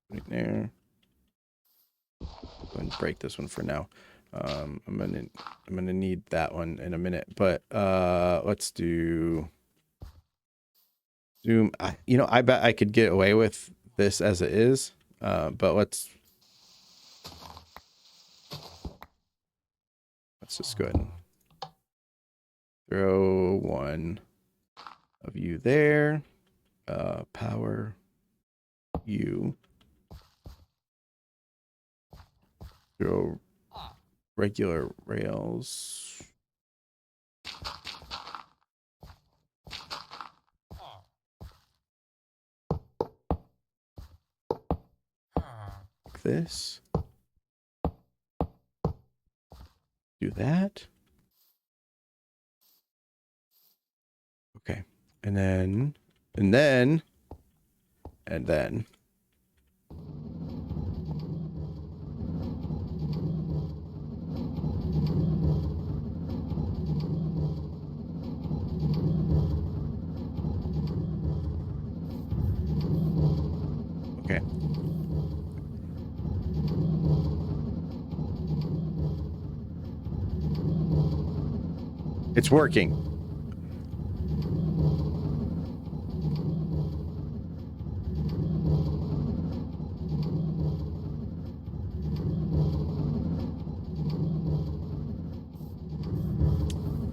Right there. Go ahead and break this one for now. I'm gonna need that one in a minute, but let's do zoom. You know, I bet I could get away with this as it is, but let's just go ahead and throw one of you there. Power you. Throw regular rails. Like this. Do that. Okay. And then, and then, and then. Okay. It's working.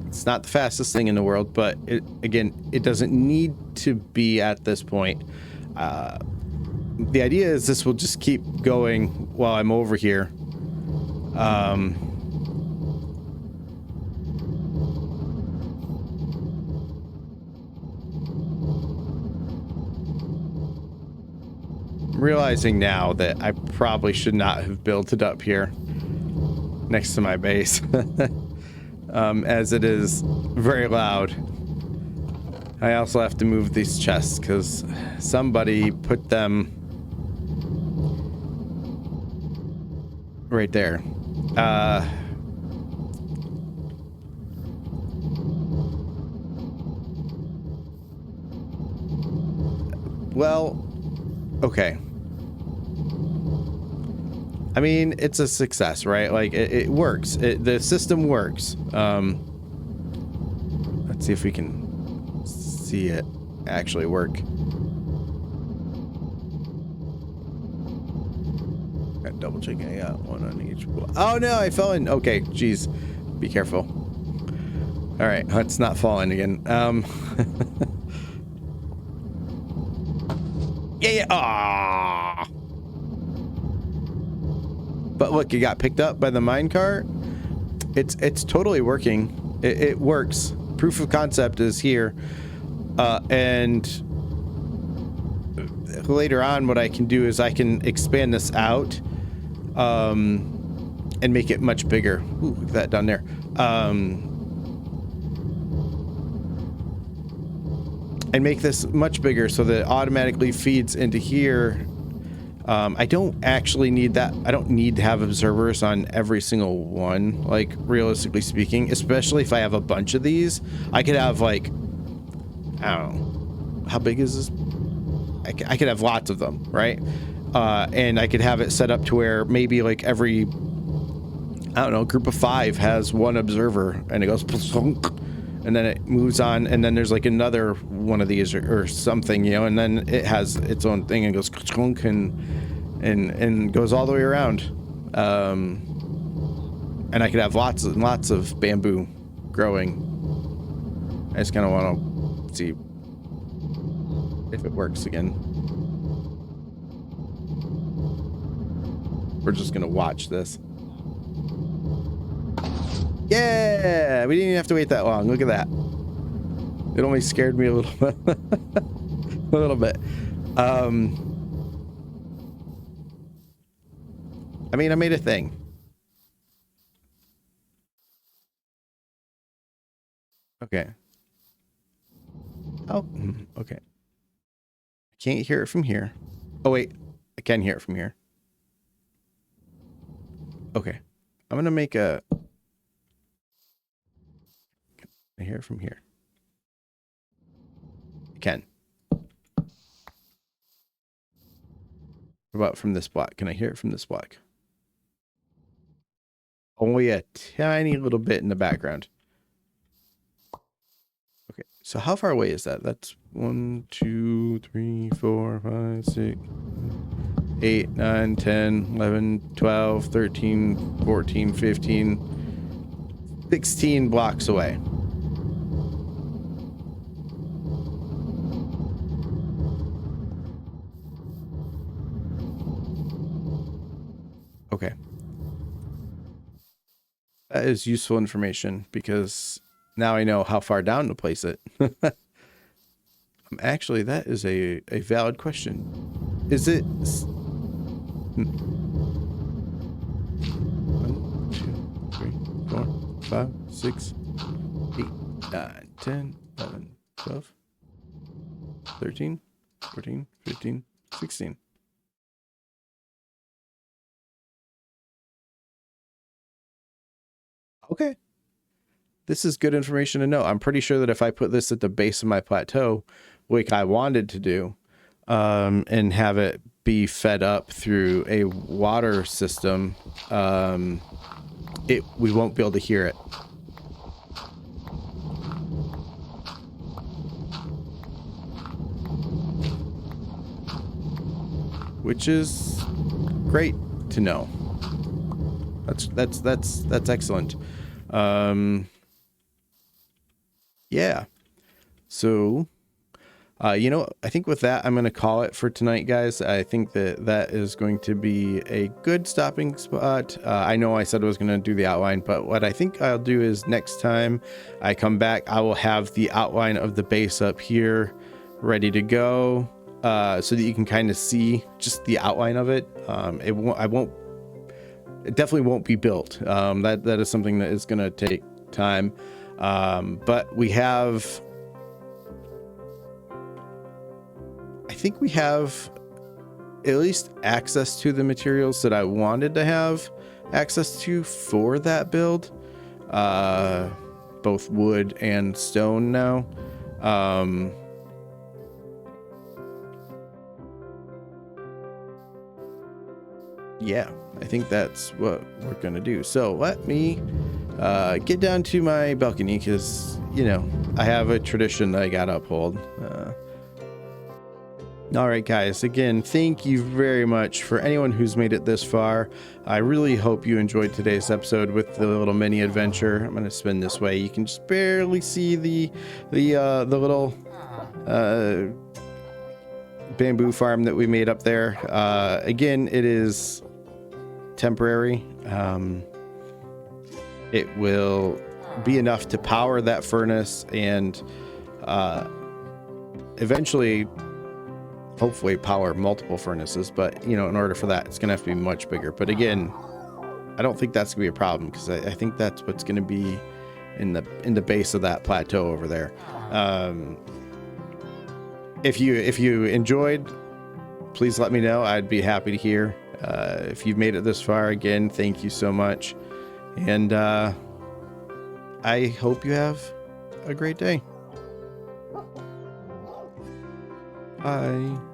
It's not the fastest thing in the world, but it doesn't need to be at this point. The idea is this will just keep going while I'm over here. I'm realizing now that I probably should not have built it up here next to my base. As it is very loud. I also have to move these chests because somebody put them right there. Well, okay. I mean, it's a success, right? Like, it works. The system works. Let's see if we can see it actually work. Got double checking. I got one on each. Oh, no, I fell in. Okay, geez. Be careful. All right, let's not fall in again. Yeah. Ah. But look, it got picked up by the minecart. It's totally working. It works. Proof of concept is here. And later on, what I can do is I can expand this out and make it much bigger. Ooh, look at that down there. And make this much bigger so that it automatically feeds into here. I don't actually need that. I don't need to have observers on every single one, like, realistically speaking, especially if I have a bunch of these. I could have, like, I don't know. How big is this? I could have lots of them, right? And I could have it set up to where maybe, like, every, I don't know, group of 5 has one observer, and it goes, and then it moves on, and then there's, like, another one of these or something, you know, and then it has its own thing and goes and goes all the way around. And I could have lots and lots of bamboo growing. I just kind of want to see if it works again. We're just gonna watch this. Yeah, we didn't even have to wait that long. Look at that. It only scared me a little bit. A little bit. I mean, I made a thing. Okay. Oh, okay. I can't hear it from here. Oh, wait. I can hear it from here. Okay. I'm gonna make a... I hear it from here. I can. What about from this block? Can I hear it from this block? Only a tiny little bit in the background. Okay, so how far away is that? That's 1, 2, 3, 4, 5, 6, 8, 9, 10, 11, 12, 13, 14, 15, 16 blocks away. Okay. That is useful information because now I know how far down to place it. Actually, that is a valid question. Is it... 1, 2, 3, 4, 5, 6, 8, 9, 10, 11, 12. 13, 14, 15, 16. Okay. This is good information to know. I'm pretty sure that if I put this at the base of my plateau, like I wanted to do, and have it be fed up through a water system, we won't be able to hear it. Which is great to know. That's excellent. Yeah. So, I think with that, I'm going to call it for tonight, guys. I think that is going to be a good stopping spot. I know I said I was going to do the outline, but what I think I'll do is next time I come back, I will have the outline of the base up here ready to go, so that you can kind of see just the outline of it. It definitely won't be built. That is something that is going to take time. But I think we have at least access to the materials that I wanted to have access to for that build. Both wood and stone now. Yeah, I think that's what we're gonna do. So let me get down to my balcony, because I have a tradition that I gotta uphold. All right, guys, again, thank you very much for anyone who's made it this far. I really hope you enjoyed today's episode with the little mini adventure. I'm gonna spin this way. You can just barely see the little bamboo farm that we made up there. Again, it is temporary. It will be enough to power that furnace and eventually, hopefully, power multiple furnaces. But in order for that, it's gonna have to be much bigger. But again, I don't think that's gonna be a problem, because I think that's what's gonna be in the base of that plateau over there. If you enjoyed, please let me know. I'd be happy to hear. If you've made it this far, again, thank you so much. And I hope you have a great day. Bye.